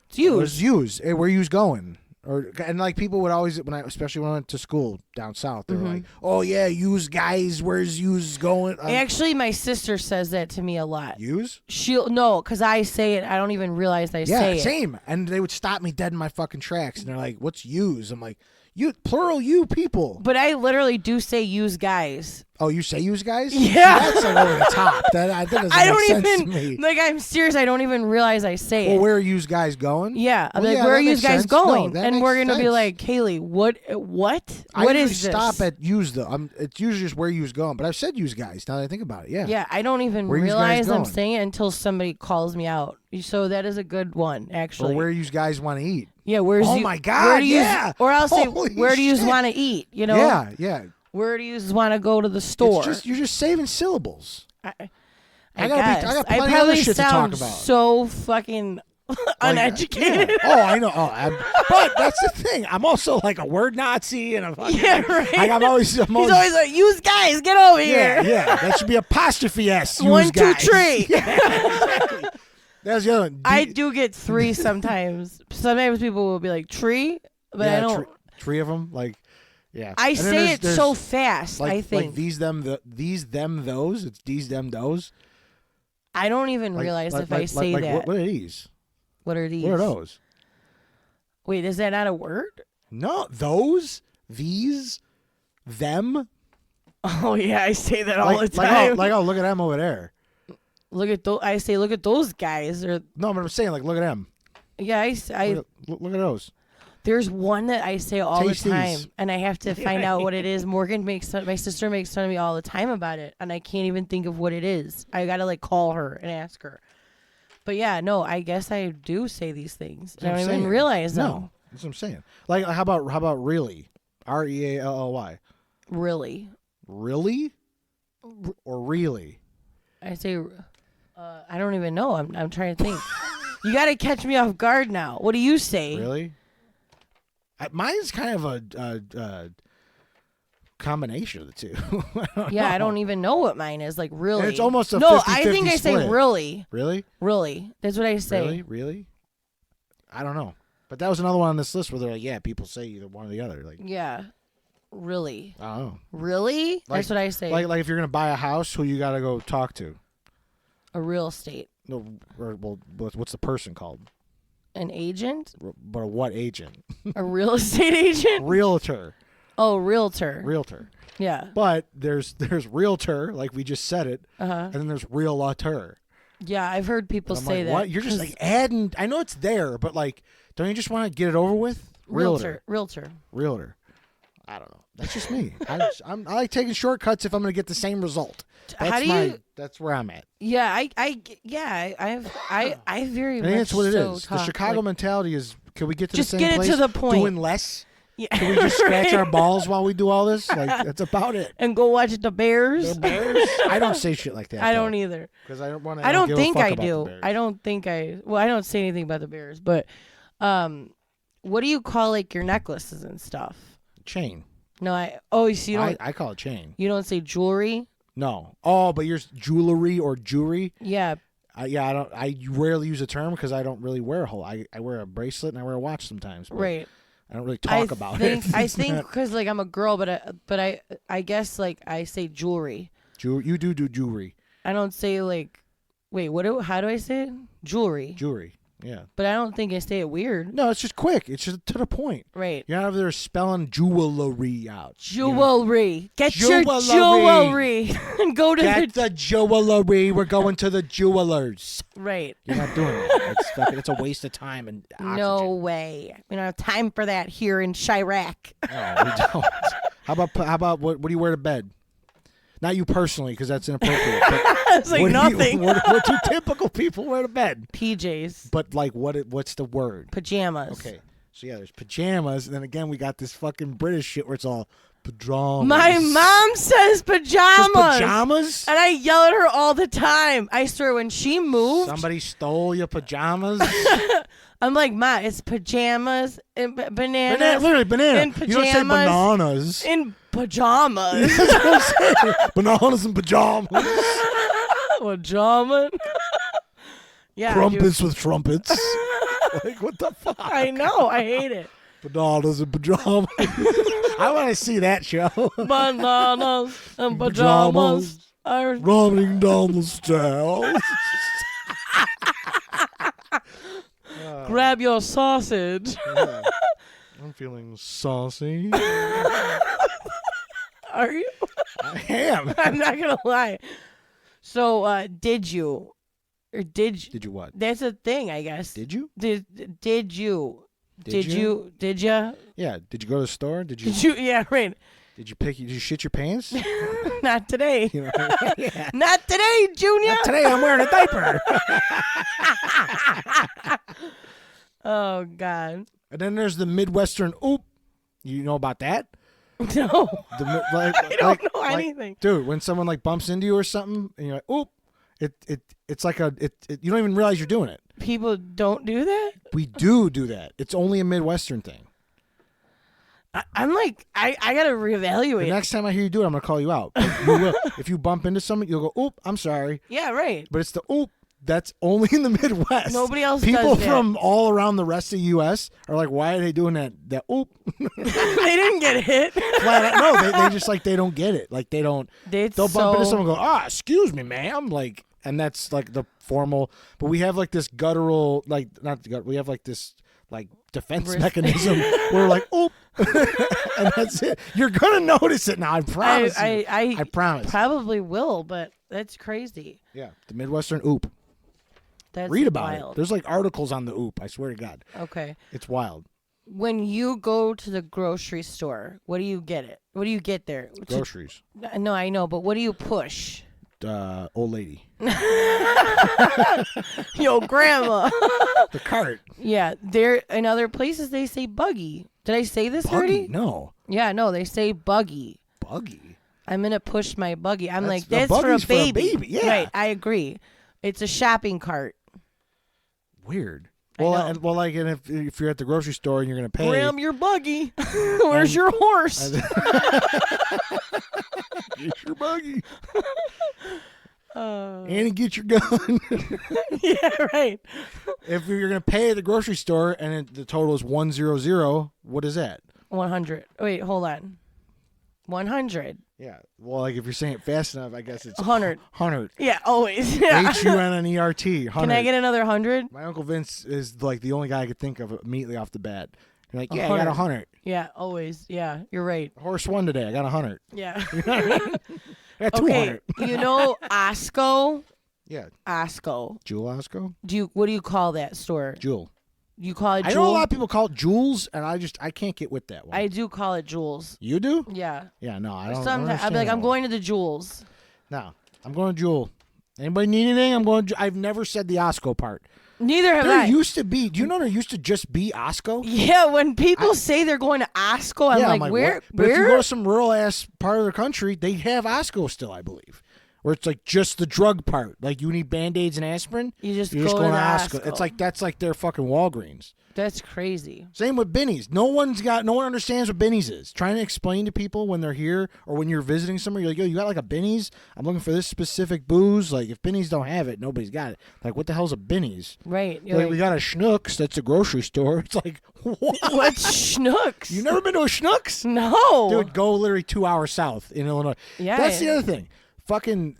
It's you. it's use. Hey, where you's going? And like people would always especially when I went to school down south, they were like, oh yeah, use guys. Where's you's going? Actually, my sister says that to me a lot. Use. No, because I say it. I don't even realize I Yeah, say it. same. And they would stop me dead in my fucking tracks, and they're like, "What's use?" I'm like, "You plural, you people." But I literally do say use guys. Oh, you say use guys? Yeah. See, that's like over the top. That doesn't I make don't sense even to me. like. I'm serious. I don't even realize I say Well, it. where are you guys going? Yeah, I'm Well, like, yeah, where that are you makes guys sense. No, going? that And makes we're gonna be sense. like, Kaylee, what? I What usually is this? stop at use though. It's usually just where you's going. But I've said use guys. Now that I think about it, yeah. Yeah, I don't even Where you guys realize I'm going? saying it until somebody calls me out. So that is a good one, Or actually. where you guys want to eat? Yeah, where's Oh you? my God, Where do you? yeah. Or I'll say, Holy where do you shit. want to eat? You know? Yeah, yeah. Where do you want to go to the store? You're just saving syllables. I I guess. got I plenty of probably other shit to talk sound about. so fucking uneducated. Yeah. Oh, I know. But that's the thing. I'm also like a word Nazi and a fucking, Yeah, right. Like I'm always He's always like, "Use guys, get over yeah, here." yeah. That should be apostrophe s. Use 1, 2, guys. 3. Yeah, exactly. That's the other one. I do get 3 sometimes. Sometimes people will be like tree, but I don't. Three of them, like, yeah. I And then say it there's so fast. like, I think like these them those. It's these them those. I don't even Like, realize like, if like, I say like, that. What are these? What are these? What are those? Wait, is that not a word? No, those, these, them. Oh yeah, I say that all Like, the time. oh, look at them over there. Look at those. I say, look at those guys. Or No, but I'm saying, like, look at them. yeah, Look at those. there's one that I say all Taste the time, these. and I have to find out what it is. Morgan my sister makes fun of me all the time about it, and I can't even think of what it is. I gotta like call her and ask her. But yeah, no, I guess I do say these things. That's what I I'm don't even saying. realize them. No, that's what I'm saying. Like, how about really? REALLY. Really, Really? Or really? I say. I don't even know. I'm trying to think. You gotta catch me off guard now. What do you say? Really? Mine's kind of a combination of the two. I don't even know what mine is. Like really, And it's almost a no. 50-50 I think I say split. really, Really? really. That's what I say. Really? I don't know. But that was another one on this list where they're like, yeah, people say either one or the other. Like, Yeah, really, I don't know. really. That's what I say. Like if you're gonna buy a house, who you gotta go talk to? A real estate, No, or well, what's the person called? an agent, But what agent? a real estate agent. Realtor. Oh, realtor. Realtor. Yeah. But there's realtor, like we just said it, Uh huh. and then there's realtor. Yeah, I've heard people I'm say like, that. what? You're just 'cause like adding. I know it's there, but like, don't you just want to get it over with? realtor. Realtor. I don't know. That's just me. I like taking shortcuts if I'm going to get the same result. How do you? That's where I'm at. Yeah, I very I much think that's what it so is. The talk, Chicago like, mentality is: can we get to Just the same get it place? to the point. Doing less. yeah. Can we just scratch our balls while we do all this? Like that's about it. and go watch the Bears. The Bears. I don't say shit like that. I don't either. because I don't want to. I don't give a think fuck I about the do. Bears. I don't think I. Well, I don't say anything about the Bears, but what do you call like your necklaces and stuff? Chain. No, you see, you don't. I call it chain. You don't say jewelry. No. Oh, but yours jewelry or jewelry. Yeah, Yeah, I don't. I rarely use a term because I don't really wear a whole. I wear a bracelet and I wear a watch sometimes. But right. I don't really talk about it. I It's think not- because like I'm a girl, but I guess like I say jewelry. you do jewelry. I don't say like, wait, how do I say it? Jewelry. Jewelry. Yeah. But I don't think I say it weird. No, it's just quick. It's just to the point. Right. You're not over there spelling jewelry out. Jewelry. Get your Jewelry. jewelry and go to Get the jewelry. We're going to the jewelers. right. You're not doing that. It's a waste of time and oxygen. No way. We don't have time for that here in Chirac. No, we don't. How about what do you wear to bed? Not you personally, because that's inappropriate. But It's like what nothing. what do typical people wear to bed? PJs, But like, what's the word? pajamas. Okay, so yeah, there's pajamas, and then again we got this fucking British shit where it's all pajamas. My mom says pajamas. Just pajamas. And I yell at her all the time. I swear, when she moved, Somebody stole your pajamas. I'm like, Ma, it's pajamas and bananas. Literally banana. In You don't say pajamas. bananas. In pajamas. That's what I'm saying. Bananas and pajamas. Pajama. Yeah. Crumpets with trumpets. Like, what the fuck? I know. I hate it. Bananas and pajamas. I want to see that show. Bananas and pajamas. Are Running down the stairs. grab your sausage. Yeah. I'm feeling saucy. Are you? I am. I'm not gonna lie. So, did you, or did you? Did you what? That's a thing, I guess. Did you? Did you? Did you? Did you? Yeah. Did you go to the store? Did you? Did you? Yeah, right. Did you shit your pants? Not today. You know, yeah. Not today, Junior. Not today I'm wearing a diaper. Oh God. And then there's the Midwestern oop. You know about that? No. I don't know anything. Dude, when someone like bumps into you or something, and you're like, oop, it's like you don't even realize you're doing it. People don't do that. We do that. It's only a Midwestern thing. I'm like, I gotta reevaluate. The next time I hear you do it, I'm gonna call you out. You will. If you bump into someone, you'll go, oop, I'm sorry. Yeah, right. But it's the oop. That's only in the Midwest. Nobody else People does that. from all around the rest of the U.S. are like, why are they doing that? That oop. They didn't get hit. Flat out. No, they just like, they don't get it. Like, they don't. They'll bump into someone and go, excuse me, ma'am. Like, and that's like the formal. But we have like this guttural, like, not the gut. We have like this, like, defense mechanism where we're like, oop. And that's it. You're going to notice it now. I promise you. I promise. Probably will, but that's crazy. Yeah. The Midwestern oop. That's Read about wild. it. There's like articles on the oop. I swear to God. Okay. It's wild. When you go to the grocery store, what do you get it? What do you get there? Groceries. No, I know, but what do you push? Old lady. Yo, grandma. The cart. Yeah, there in other places they say buggy. Did I say this Buggy? already? No. Yeah, no, they say buggy. Buggy. I'm gonna push my buggy. I'm That's- like, that's a for a buggy's baby. for a baby, yeah. Right, I agree. It's a shopping cart. Weird. I Well, know. and if you're at the grocery store and you're gonna pay, Graham, your buggy. Where's your horse? get your buggy. Uh, And get your gun. yeah, right. If you're gonna pay at the grocery store and the total is 100, what is that? 100. Wait, hold on. 100. Yeah. Well, like if you're saying it fast enough, I guess it's 100. 100. Yeah, always. Yeah. HUNNERT. Can I get another 100? My Uncle Vince is like the only guy I could think of immediately off the bat. You're like, yeah, I 100. got 100. Yeah, always. Yeah, you're right. Horse won today. I got 100. Yeah. You know what I mean? I got Okay, 200. you know Osco? Yeah. Osco. Jewel Osco? What do you call that store? Jewel. You call it I Jewel? know a lot of people call it Jules, and I can't get with that one. I do call it Jules. You do? Yeah. Yeah, no, I don't. Sometimes I'll be like, I'm going to the Jules. No, I'm going to Jewel. Anybody need anything? I'm going. I've never said the Osco part. Neither have There I. used to be. Do you know there used to just be Osco? Yeah, when people say they're going to Osco, I'm like, where? what? But if you Where? go to some rural ass part of the country, they have Osco still, I believe. Where it's like just the drug part. Like you need Band-Aids and aspirin. You just You're go just going to to Osco. Osco. It's like that's like their fucking Walgreens. That's crazy. Same with Benny's. No one understands what Benny's is. Trying to explain to people when they're here or when you're visiting somewhere, you're like, yo, you got like a Benny's? I'm looking for this specific booze. Like if Benny's don't have it, nobody's got it. Like what the hell's a Benny's? Right. You're Like, like, we got a Schnucks. That's a grocery store. It's like, what? what's Schnooks? You never been to a Schnucks? No. Dude, go literally 2 hours south in Illinois. Yeah, That's the yeah. other thing. Fucking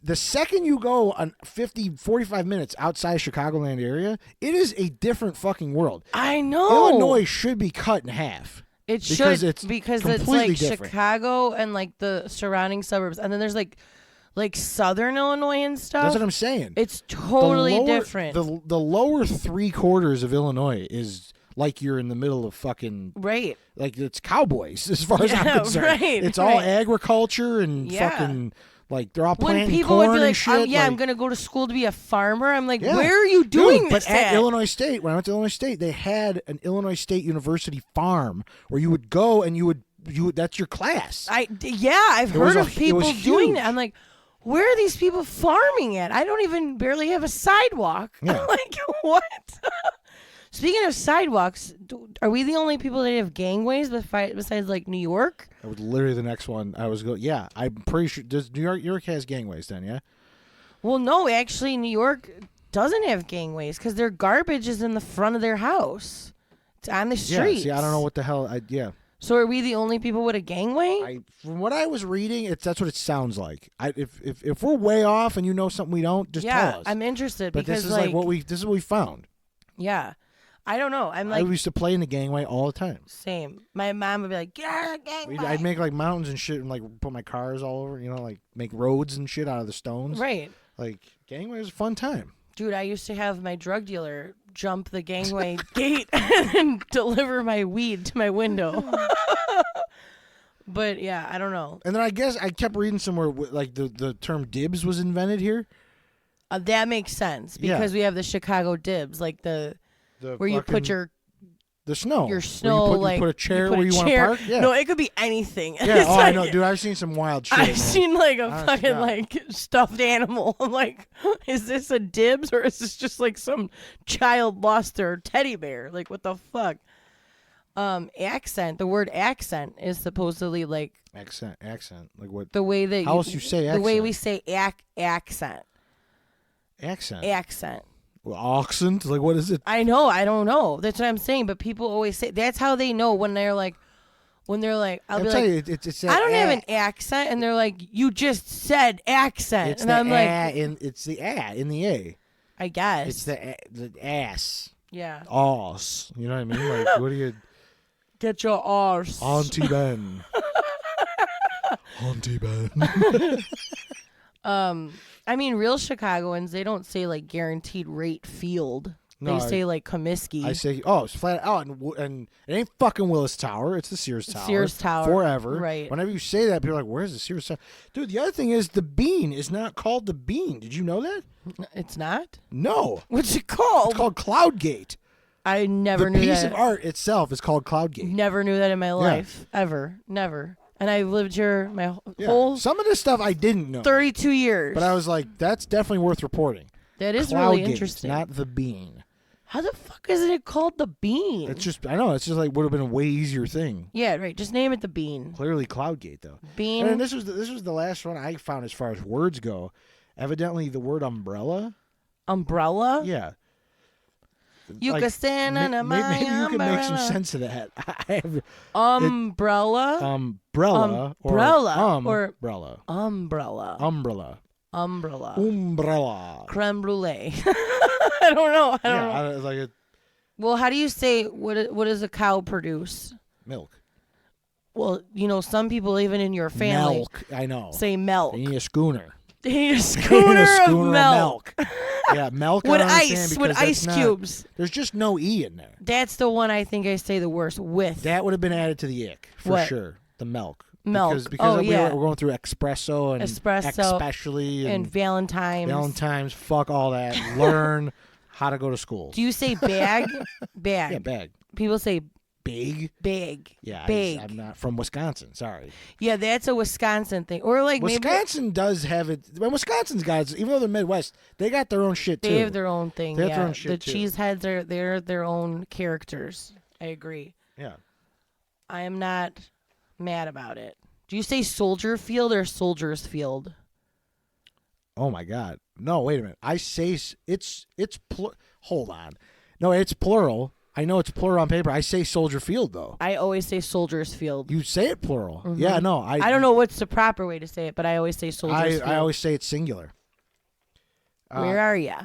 the second you go on 45 minutes outside Chicagoland area, it is a different fucking world. I know. Illinois should be cut in half. It because should it's because completely it's like different. Chicago and like the surrounding suburbs, and then there's like Southern Illinois and stuff. That's what I'm saying. It's totally The lower- different. The lower 3/4 of Illinois is like you're in the middle of fucking right. like it's cowboys as far as I'm Yeah, concerned. right, It's all right. agriculture and Yeah. fucking like they're all When planting people corn would be and like, shit. I'm like, going to go to school to be a farmer. I'm like, Yeah. where are you Dude, doing but this at Illinois State, when I went to Illinois State, they had an Illinois State University farm where you would go and you would that's your class. I've It was heard a- of it people was doing huge. that. I'm like, where are these people farming at? I don't even barely have a sidewalk. Yeah. I'm like, what? Speaking of sidewalks, are we the only people that have gangways besides like New York? That was literally the next one I was going. Yeah, I'm pretty sure. Does New York has gangways then? Yeah. Well, no, actually, New York doesn't have gangways because their garbage is in the front of their house. It's on the streets. Yeah. See, I don't know what the hell. Yeah. So are we the only people with a gangway? From what I was reading, that's what it sounds like. If we're way off and you know something we don't, just tell us. I'm interested But because this is this is what we found. Yeah, I don't know. I'm I like used to play in the gangway all the time. same. My mom would be like, "Get out of the gangway." I'd make like mountains and shit and like put my cars all over. Like make roads and shit out of the stones. Right. Like gangway was a fun time. Dude, I used to have my drug dealer jump the gangway gate and deliver my weed to my window. But yeah, I don't know. And then I guess I kept reading somewhere like the term dibs was invented here. That makes sense because we have the Chicago dibs, like the where you put the snow. Your snow, you put a chair where you want to park. Yeah. No, it could be anything. Yeah. I know, dude. I've seen some wild shit. I've seen like a fucking like stuffed animal. I'm like, is this a dibs or is this just like some child lost their teddy bear? Like, what the fuck? Accent. The word accent is supposedly like accent. Like what? The way that how else you say accent? The way we say accent. Accent. Well, accent? Like, what is it? I know. I don't know. That's what I'm saying. But people always say that's how they know when they're like, I'll be like, I don't have an accent, and they're like, you just said accent, it's and the I'm like, it's the in the A. I guess it's the ass. Yeah. Ass. You know what I mean? Like, what do you? Get your arse. Auntie Ben. Auntie Ben. I mean, real Chicagoans, they don't say like guaranteed rate field. No, they say like Comiskey. I say, it's flat out, and it ain't fucking Willis Tower. It's the Sears Tower. Sears Tower. Forever. Right. Whenever you say that, people are like, where's the Sears Tower? Dude, the other thing is the Bean is not called the Bean. Did you know that? It's not? No. What's it called? It's called Cloudgate. I never knew that. The piece of art itself is called Cloudgate. Never knew that in my life. Ever. Never. And I've lived here my whole some of this stuff I didn't know. 32 years. But I was like, that's definitely worth reporting. That is Cloudgate, really interesting. Not the Bean. How the fuck isn't it called the Bean? It's just, I know, it's just like would have been a way easier thing. Yeah, right. Just name it the Bean. Clearly Cloudgate, though. Bean. And this was the last one I found as far as words go. Evidently, the word umbrella. Umbrella? Yeah. You could stand under my umbrella. Maybe you could make some sense of that. Umbrella? Umbrella. Umbrella. Or umbrella. Umbrella. Umbrella. Umbrella. Creme brulee. I don't know. I don't know. Well, how do you say what does a cow produce? Milk. Well, some people even in your family I know. say milk. They need a schooner. They need a schooner of milk. Yeah, milk. With ice cubes. There's just no E in there. That's the one I think I say the worst with. That would have been added to the ick for sure. The milk. Milk. Because we're going through espresso and especially and Valentine's. Valentine's, fuck all that. Learn how to go to school. Do you say bag? Bag. Yeah, bag. People say big. Big. Yeah, big. I'm not from Wisconsin. Sorry. Yeah, that's a Wisconsin thing. Or like Wisconsin does have it. When Wisconsin's guys, even though they're Midwest, they got their own shit too. They have their own thing. They have their own shit the cheeseheads they're their own characters. I agree. Yeah. I am not mad about it. Do you say Soldier Field or Soldiers Field? Oh my God. No, wait a minute. I say it's hold on. No, it's plural. I know it's plural on paper. I say Soldier Field though. I always say Soldiers Field. You say it plural. Mm-hmm. Yeah, no. I don't know what's the proper way to say it, but I always say Soldiers Field. I always say it's singular. Where are you?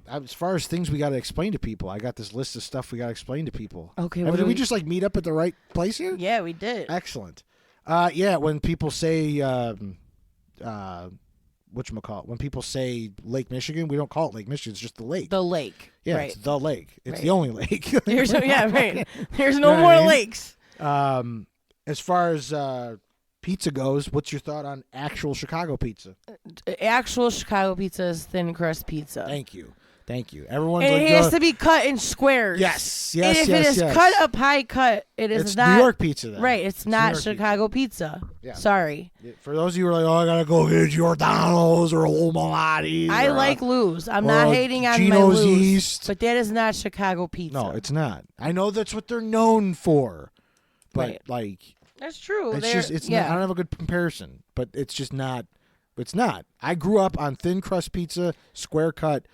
As far as things we got to explain to people, I got this list of stuff we got to explain to people. Okay. Did we just like meet up at the right place here? Yeah, we did. Excellent. Yeah, when people say whatchamacallit, when people say Lake Michigan, we don't call it Lake Michigan, it's just the lake. The lake. Yeah, right. it's the lake. It's right. the only lake. Right. There's no more lakes. As far as pizza goes, what's your thought on actual Chicago pizza? Actual Chicago pizza is thin crust pizza. Thank you. Thank you. Everyone's And like, it has to be cut in squares. yes, And yes, if yes, it is yes. cut a pie cut, it is It's not New York pizza then. Right, it's New not York Chicago pizza. Yeah. Sorry. For those of you who are like, oh, I gotta go get Giordano's or Old Malnati's. I or, like Lou's. I'm or not hating on my Gino's Lou's. Yeast. But that is not Chicago pizza. No, it's not. I know that's what they're known for, but Right. like, That's true. it's They're- just it's yeah. not. I don't have a good comparison, but it's just not. It's not. I grew up on thin crust pizza, square cut.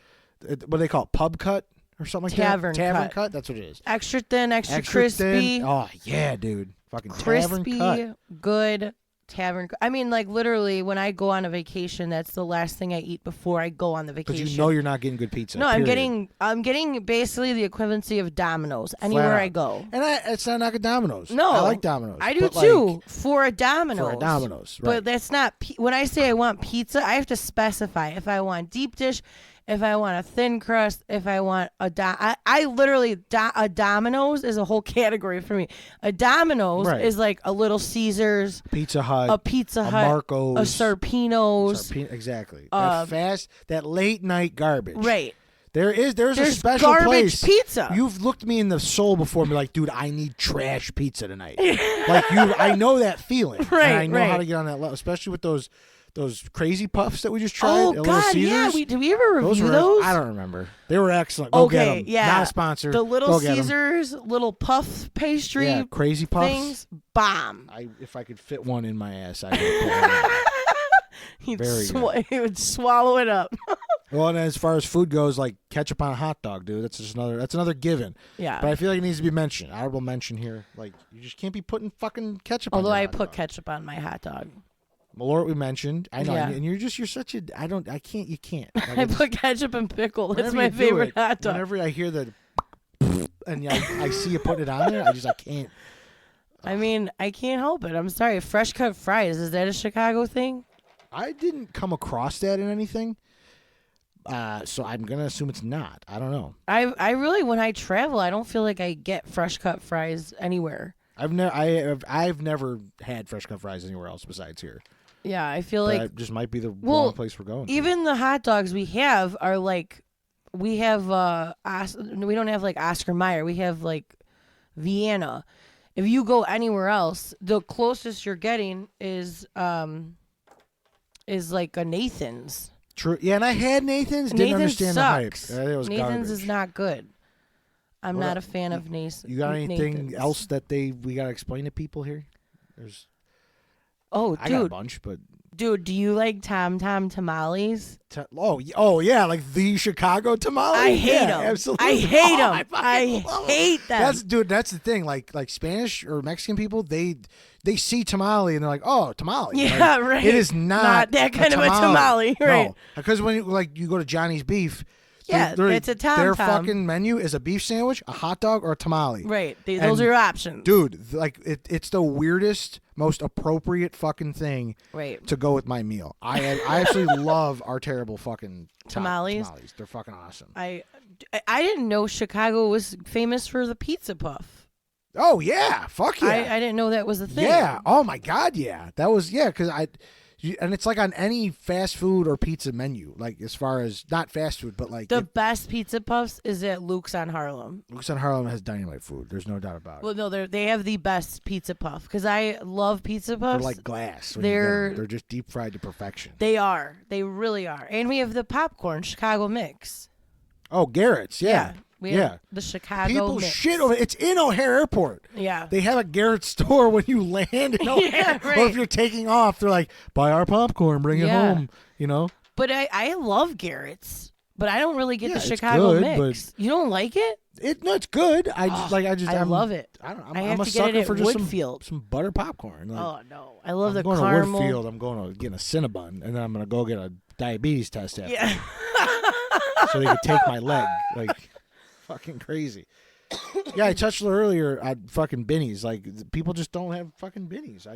What do they call it? Pub cut or something like Tavern that. Tavern cut. cut. That's what it is. Extra thin, extra crispy. Thin. Oh yeah, dude. Fucking tavern Crispy, cut. good tavern. I mean, like literally, when I go on a vacation, that's the last thing I eat before I go on the vacation. Because you know you're not getting good pizza. no, I'm period. getting basically the equivalency of Domino's Flat anywhere out. I go. And it's not like a Domino's. No, I like Domino's. I do but, too. like, For a Domino's. for a Domino's, right? But that's not when I say I want pizza, I have to specify if I want deep dish, if I want a thin crust, if I want I literally a Domino's is a whole category for me. A Domino's Right. is like a Little Caesars, Pizza Hut, a Pizza a Hut, Marco's, a Serpino's. exactly. That fast, that late night garbage. Right. There's a There's special garbage place. pizza. You've looked me in the soul before and be like, dude, I need trash pizza tonight. I know that feeling. Right, And I know how right. to get on that level, especially with those crazy puffs that we just tried. Oh at Little God, yeah. Caesars. Did we ever review those? I don't remember. They were excellent. Go get Okay, 'em. yeah. Not a sponsor. The Little Go get 'em. Caesars little puff pastry Yeah, crazy puffs. things, bomb. If I could fit one in my ass, I would put one in. He'd Very he would swallow it up. Well, and as far as food goes, like ketchup on a hot dog, dude, that's another given. Yeah. But I feel like it needs to be mentioned. Honorable mention here. Like, you just can't be putting fucking ketchup Although on your I hot put dog. ketchup on my hot dog. Malort we mentioned. I know. Yeah. And you're such a, you can't. Like, I it's- put ketchup and pickle. That's whenever my you do favorite it, hot dog. Whenever I hear the and I see you putting it on there, I can't. I mean, I can't help it. I'm sorry. Fresh cut fries, is that a Chicago thing? I didn't come across that in anything. So I'm going to assume it's not. I don't know. I really, when I travel, I don't feel like I get fresh cut fries anywhere. I've never had fresh cut fries anywhere else besides here. Yeah, I feel But like it just might be the Well, wrong place we're going. to. even the hot dogs we have are like, we have we don't have like Oscar Mayer. We have like Vienna. If you go anywhere else, the closest you're getting is like a Nathan's. True. Yeah, and I had Nathan's. Didn't Nathan's understand sucks. the hype. It was Nathan's garbage. is not good. I'm What not a- a fan of Nathan's. You got anything else that we got to explain to people here? Oh, I got a dude, bunch, but dude, do you like Tom Tom tamales? oh yeah, like the Chicago tamale. I hate yeah, them. Absolutely. I hate them. I I fucking love 'em. hate them. That's the thing. Like Spanish or Mexican people, they see tamale and they're like, oh, tamale. Yeah, Like, right. It is not that kind of a tamale, right? No, because when you go to Johnny's Beef, Yeah, it's a Tom Their Tom. fucking menu is a beef sandwich, a hot dog, or a tamale. Right. Those And, are your options. Dude, it's the weirdest, most appropriate fucking thing Right. to go with my meal. I actually love our terrible fucking Tamales? tamales. They're fucking awesome. I didn't know Chicago was famous for the pizza puff. Oh yeah, fuck yeah. I didn't know that was a thing. Yeah. Oh my god, yeah. That was because and it's like on any fast food or pizza menu. Like as far as not fast food, but like The best pizza puffs is at Luke's on Harlem. Luke's on Harlem has dynamite food. There's no doubt about it. Well, no, they have the best pizza puff because I love pizza They're puffs. like glass. when you get 'em. They're- They're just deep fried to perfection. They are. They really are. And we have the popcorn Chicago mix. Oh, Garrett's, yeah. We have the Chicago People mix. shit over it's in O'Hare Airport. Yeah. They have a Garrett store when you land in O'Hare. Yeah, right. Or if you're taking off, they're like, buy our popcorn, bring it Yeah. home. You know? But I love Garrett's. But I don't really get Yeah, the it's Chicago good, mix. You don't like it? It's good. I love it. I'm I have a to get it sucker at for just Woodfield. some butter popcorn. Like, Oh no, I love I'm the going caramel. to Woodfield. I'm going to get a Cinnabon, and then I'm going to go get a diabetes test after, Yeah. so they can take my leg. Like, fucking crazy. Yeah, I touched earlier on fucking Binnies. Like, people just don't have fucking Binnies.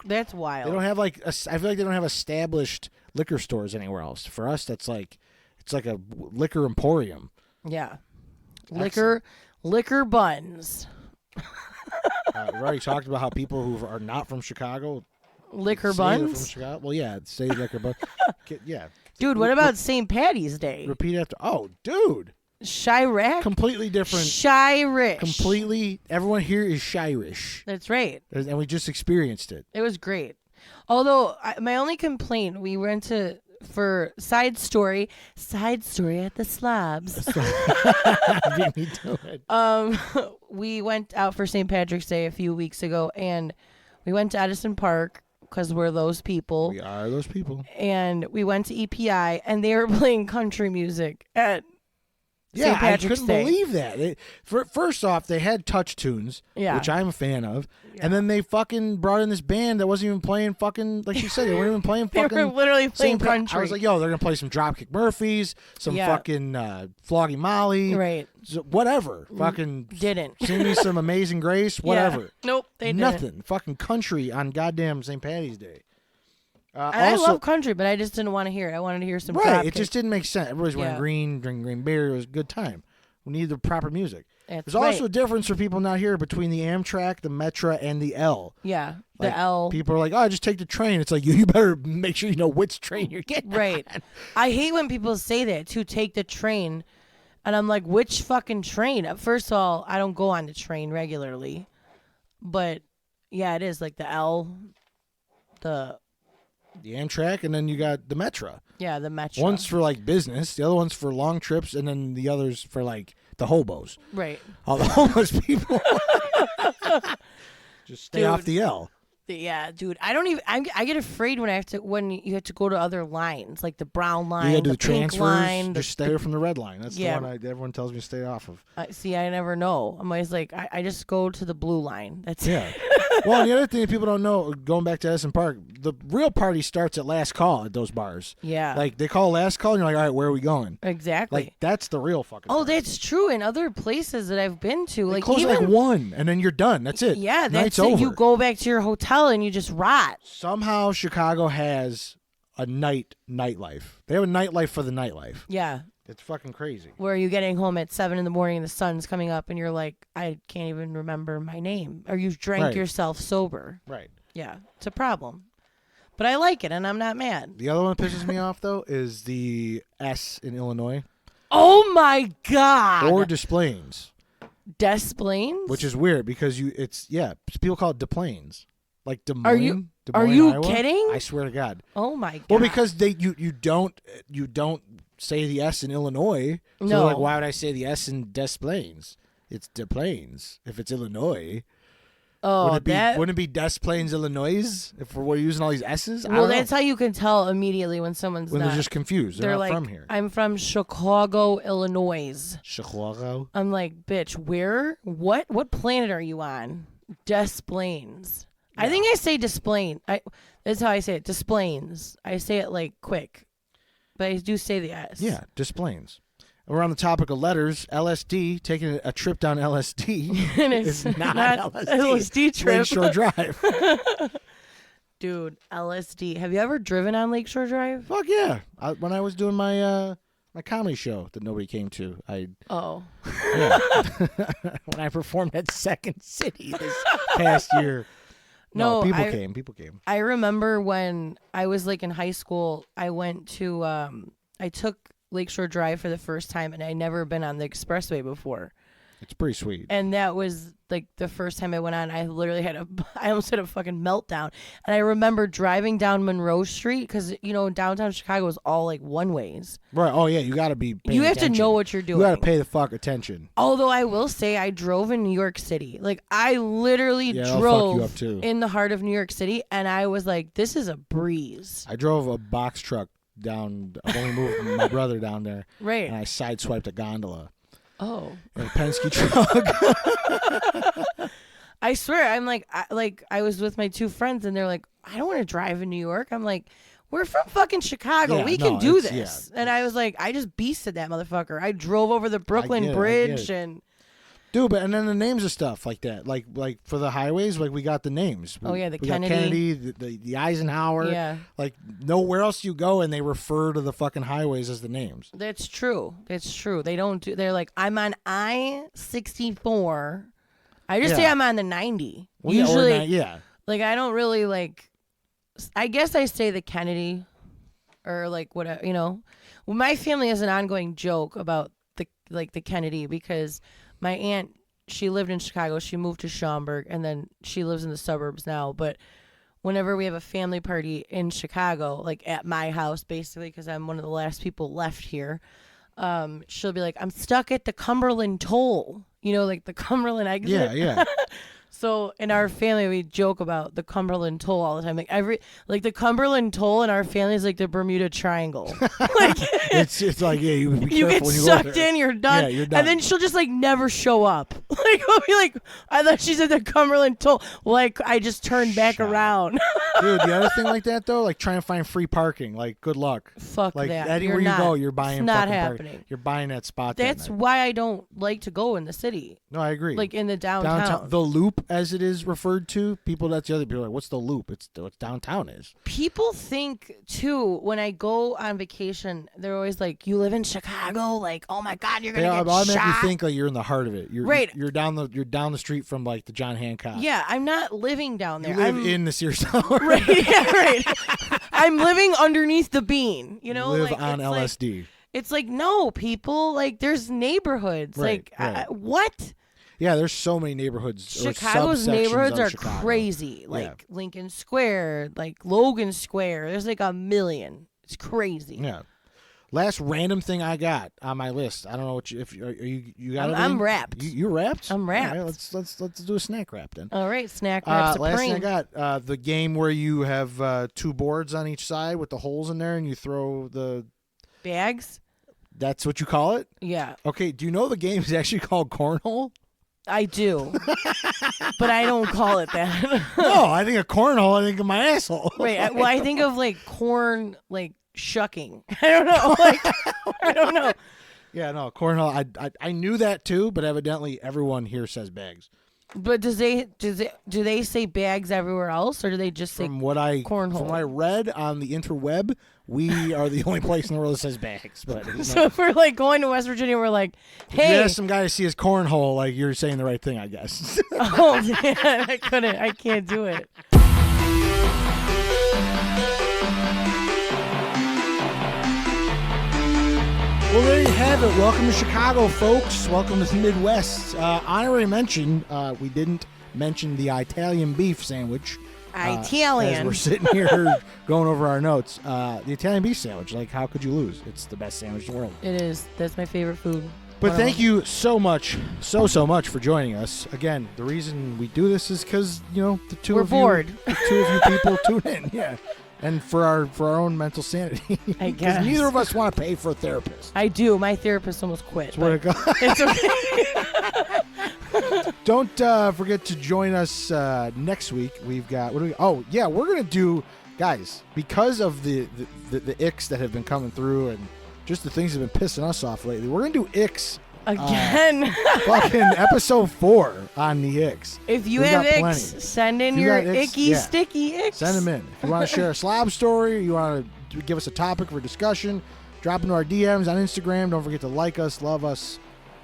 That's wild. They don't have I feel like they don't have established liquor stores anywhere else. For us, it's like a liquor emporium. Yeah. Excellent. Liquor buns. We've already talked about how people who are not from Chicago Liquor say they're buns? from Chicago. Well, yeah, say liquor buns. Yeah. Dude, what about St. Patty's Day? Repeat after. Oh, dude. Chirac? Completely different. Shirish. Completely. Everyone here is Shirish. That's right. And we just experienced it. It was great. Although, my only complaint, we went to, for side story at the Slobs. Beat me to it. We went out for St. Patrick's Day a few weeks ago, and we went to Edison Park because we're those people. We are those people. And we went to EPI, and they were playing country music at Yeah, St. Patrick's I couldn't Day. believe that. First off, they had touch tunes, Yeah. which I'm a fan of, and then they fucking brought in this band that wasn't even playing fucking, like you said, they weren't even playing They fucking. were literally playing St. Pat- country. I was like, yo, they're gonna play some Dropkick Murphys, some Yeah. fucking Flogging Molly, Right. whatever. Fucking Didn't. sing me some Amazing Grace, Yeah. whatever. Nope, they didn't. Nothing. Fucking country on goddamn St. Patty's Day. And Also, I love country, but I just didn't want to hear it. I wanted to hear some right, Dropkick. it just didn't make sense. Everybody's wearing Yeah. green, drinking green beer. It was a good time. We need the proper music. That's There's also a right. difference for people not here between the Amtrak, the Metra, and the L. Yeah, Like, the L. People are like, oh, just take the train. It's like, you better make sure you know which train you're getting. Right. I hate when people say that, to take the train. And I'm like, which fucking train? First of all, I don't go on the train regularly. But, yeah, it is like the L, the The Amtrak, and then you got the Metra. the Metro. One's for like business, the other one's for long trips, and then the other's for like the hobos. Right. All the homeless people. Just stay Dude. off the L. Yeah, dude. I don't even. I get afraid when you have to go to other lines, like the brown line, You got to do the pink transfers. line. Just stay away from the red line. That's Yeah. the one everyone tells me to stay off of. See, I never know. I'm always like, I just go to the blue line. That's Yeah. Well, and the other thing that people don't know, going back to Edison Park, the real party starts at last call at those bars. Yeah. Like, they call last call, and you're like, all right, where are we going? Exactly. Like, that's the real fucking Oh, party. that's true. In other places that I've been to, They like close even at like 1, and then you're done. That's it. yeah, Night's that's it. over. You go back to your hotel and you just rot. Somehow Chicago has a nightlife. They have a nightlife for the nightlife. Yeah, It's fucking crazy. where you're getting home at 7 in the morning and the sun's coming up and you're like, I can't even remember my name, or you drank Right. yourself sober. Right. Yeah, it's a problem. But I like it and I'm not mad. The other one that pisses me off, though, is the S in Illinois. Oh my God. Or Des Plaines, Des Plaines? which is weird because people call it Des Plaines. Like Des Moines. Are you- Des are Moines, you Iowa. kidding? I swear to God. Oh my God. Well, because you don't say the S in Illinois. So No. like, why would I say the S in Des Plaines? It's Des Plaines. If it's Illinois, oh, wouldn't it be Des Plaines, Illinois? If we're using all these S's, I well, don't know. that's how you can tell immediately when someone's When not. they're just confused. They're, They're not like, from here. I'm from Chicago, Illinois. Chicago. I'm like, bitch, where? What planet are you on? Des Plaines. I think I say Desplain. That's how I say it. Desplains. I say it like quick, but I do say the S. Yeah, Des Plaines. We're on the topic of letters. LSD, taking a trip down LSD. and it's It's not LSD. LSD trip. Lakeshore Drive. Dude, LSD. Have you ever driven on Lakeshore Drive? Fuck yeah. When I was doing my my comedy show that nobody came to, Oh, yeah. When I performed at Second City this past year. No, people came. People came. I remember when I was like in high school, I went to I took Lakeshore Drive for the first time, and I'd never been on the expressway before. It's pretty sweet. And that was like the first time I went on. I literally I almost had a fucking meltdown. And I remember driving down Monroe Street because, downtown Chicago is all like one ways. Right. Oh yeah, you got to be. You have attention. to know what you're doing. You got to pay the fuck attention. Although I will say I drove in New York City. Like I literally Yeah, that'll fuck drove you up, too. in the heart of New York City. And I was like, this is a breeze. I drove a box truck down. I only moved my brother down there, Right. and I sideswiped a gondola. Oh. In a Penske truck. I swear, I'm like, I was with my two friends, and they're like, I don't want to drive in New York. I'm like, we're from fucking Chicago. Yeah, We no, can do it's- this. yeah, And I was like, I just beasted that motherfucker. I drove over the Brooklyn get it, I Bridge, get it. and Dude, but and then the names of stuff like that, like for the highways, like we got the names. Oh, yeah, the we got Kennedy. the Eisenhower. yeah, Like nowhere else you go, and they refer to the fucking highways as the names. that's true. That's true. They don't do. They're like, I'm on I-64. I just say Yeah. I'm on the 90. Well, yeah, or Usually, not- yeah. like I don't really like. I guess I say the Kennedy, or like whatever. Well, my family has an ongoing joke about the Kennedy, because my aunt, she lived in Chicago. She moved to Schaumburg, and then she lives in the suburbs now. But whenever we have a family party in Chicago, like at my house, basically, because I'm one of the last people left here, she'll be like, I'm stuck at the Cumberland Toll. Like the Cumberland exit. Yeah, yeah. So in our family, we joke about the Cumberland Toll all the time. Like the Cumberland Toll in our family is like the Bermuda Triangle. Like it's like, yeah, you be you careful get when you go sucked there. in, you're done. Yeah, you're done. And then she'll just like never show up. Like I'll be like, I thought she's at the Cumberland Toll. Like I just turned back Shut up. around. Dude, the other thing like that though, like trying to find free parking, like good luck. Fuck Like that. anywhere You're you go, not. you're buying It's not fucking happening. parking. You're buying that spot. That's that night. why I don't like to go in the city. No, I agree. Like in the downtown. the Loop, as it is referred to, that's the other people are like, what's the Loop? It's what downtown is. People think too, when I go on vacation, they're always like, "You live in Chicago? Like, oh my God, you're They gonna get automatically shot." think like you're in the heart of it. You're Right. You're down the street from like the John Hancock. Yeah, I'm not living down there. You live I'm in the Sears Tower. right. Yeah, right. I'm living underneath the bean. You live like, on it's like- LSD. it's like no, people. Like there's neighborhoods. Right, like right. What? Yeah, there's so many neighborhoods. Chicago's or subsections neighborhoods of are Chicago. crazy. Like Lincoln Square, like Logan Square. There's like a million. It's crazy. Yeah. Last random thing I got on my list. I don't know what you got. I'm everything? wrapped. You wrapped? I'm wrapped. All right, let's do a snack wrap then. All right, snack wrap Last thing supreme. I got, the game where you have two boards on each side with the holes in there, and you throw the. Bags. That's what you call it? Yeah, Okay. Do you know the game is actually called cornhole? I do, but I don't call it that. No, I think of cornhole. I think of my asshole. Wait, I think of like corn, like shucking. I don't know. Like I don't know. Yeah, no, cornhole. I knew that too, but evidently everyone here says bags. But do they say bags everywhere else, or do they just say From what I read on the interweb, we are the only place in the world that says bags. But So if we're like going to West Virginia, we're like, if you hey. ask some guy to see his cornhole, like you're saying the right thing, I guess. Oh, man, I can't do it. Well, there you have it. Welcome to Chicago, folks. Welcome to the Midwest. Honorary mention, we didn't mention the Italian beef sandwich. Italian. As we're sitting here going over our notes. The Italian beef sandwich, like, how could you lose? It's the best sandwich in the world. It is. That's my favorite food. But Wow. thank you so much for joining us. Again, the reason we do this is because, the two We're of bored. you, the two of you people tune in. Yeah. And for our own mental sanity. I 'Cause guess. neither of us want to pay for a therapist. I do. My therapist almost quit. Swear to but God. it's okay. Don't forget to join us next week. We've got we're gonna do, guys, because of the icks that have been coming through and just the things that have been pissing us off lately. We're gonna do icks Again. fucking episode 4 on the icks. If you We've have got icks, plenty. send in If you your got icks, icky, yeah. sticky icks. Send them in. If you want to share a slob story, you want to give us a topic for discussion, drop into our DMs on Instagram. Don't forget to like us, love us,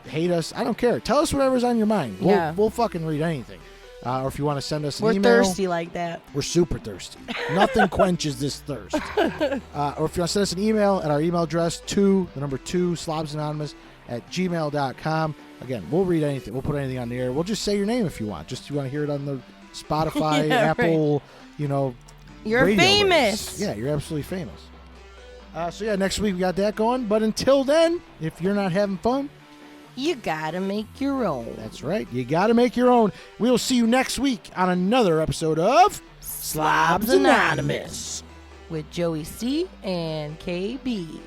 hate us. I don't care. Tell us whatever's on your mind. Yeah. We'll fucking read anything. Or if you want to send us an We're email. thirsty like that. We're super thirsty. Nothing quenches this thirst. Or if you want to send us an email at our email address, 2 slobsanonymous@gmail.com. Again, we'll read anything. We'll put anything on the air. We'll just say your name if you want. Just you want to hear it on the Spotify, Yeah, Apple, You're radio famous. waves. Yeah, you're absolutely famous. So yeah, next week we got that going. But until then, if you're not having fun, You gotta make your own. that's right. You got to make your own. We'll see you next week on another episode of Slobs Anonymous with Joey C and KB.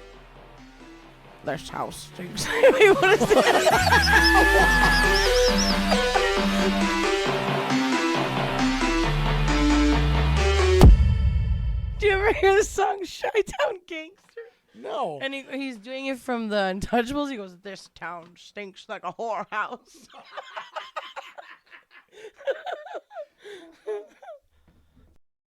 That's how stinks. Wait, what is that? Do you ever hear the song Chi-Town Gangster? No. And he's doing it from the Untouchables. He goes, "This town stinks like a whorehouse."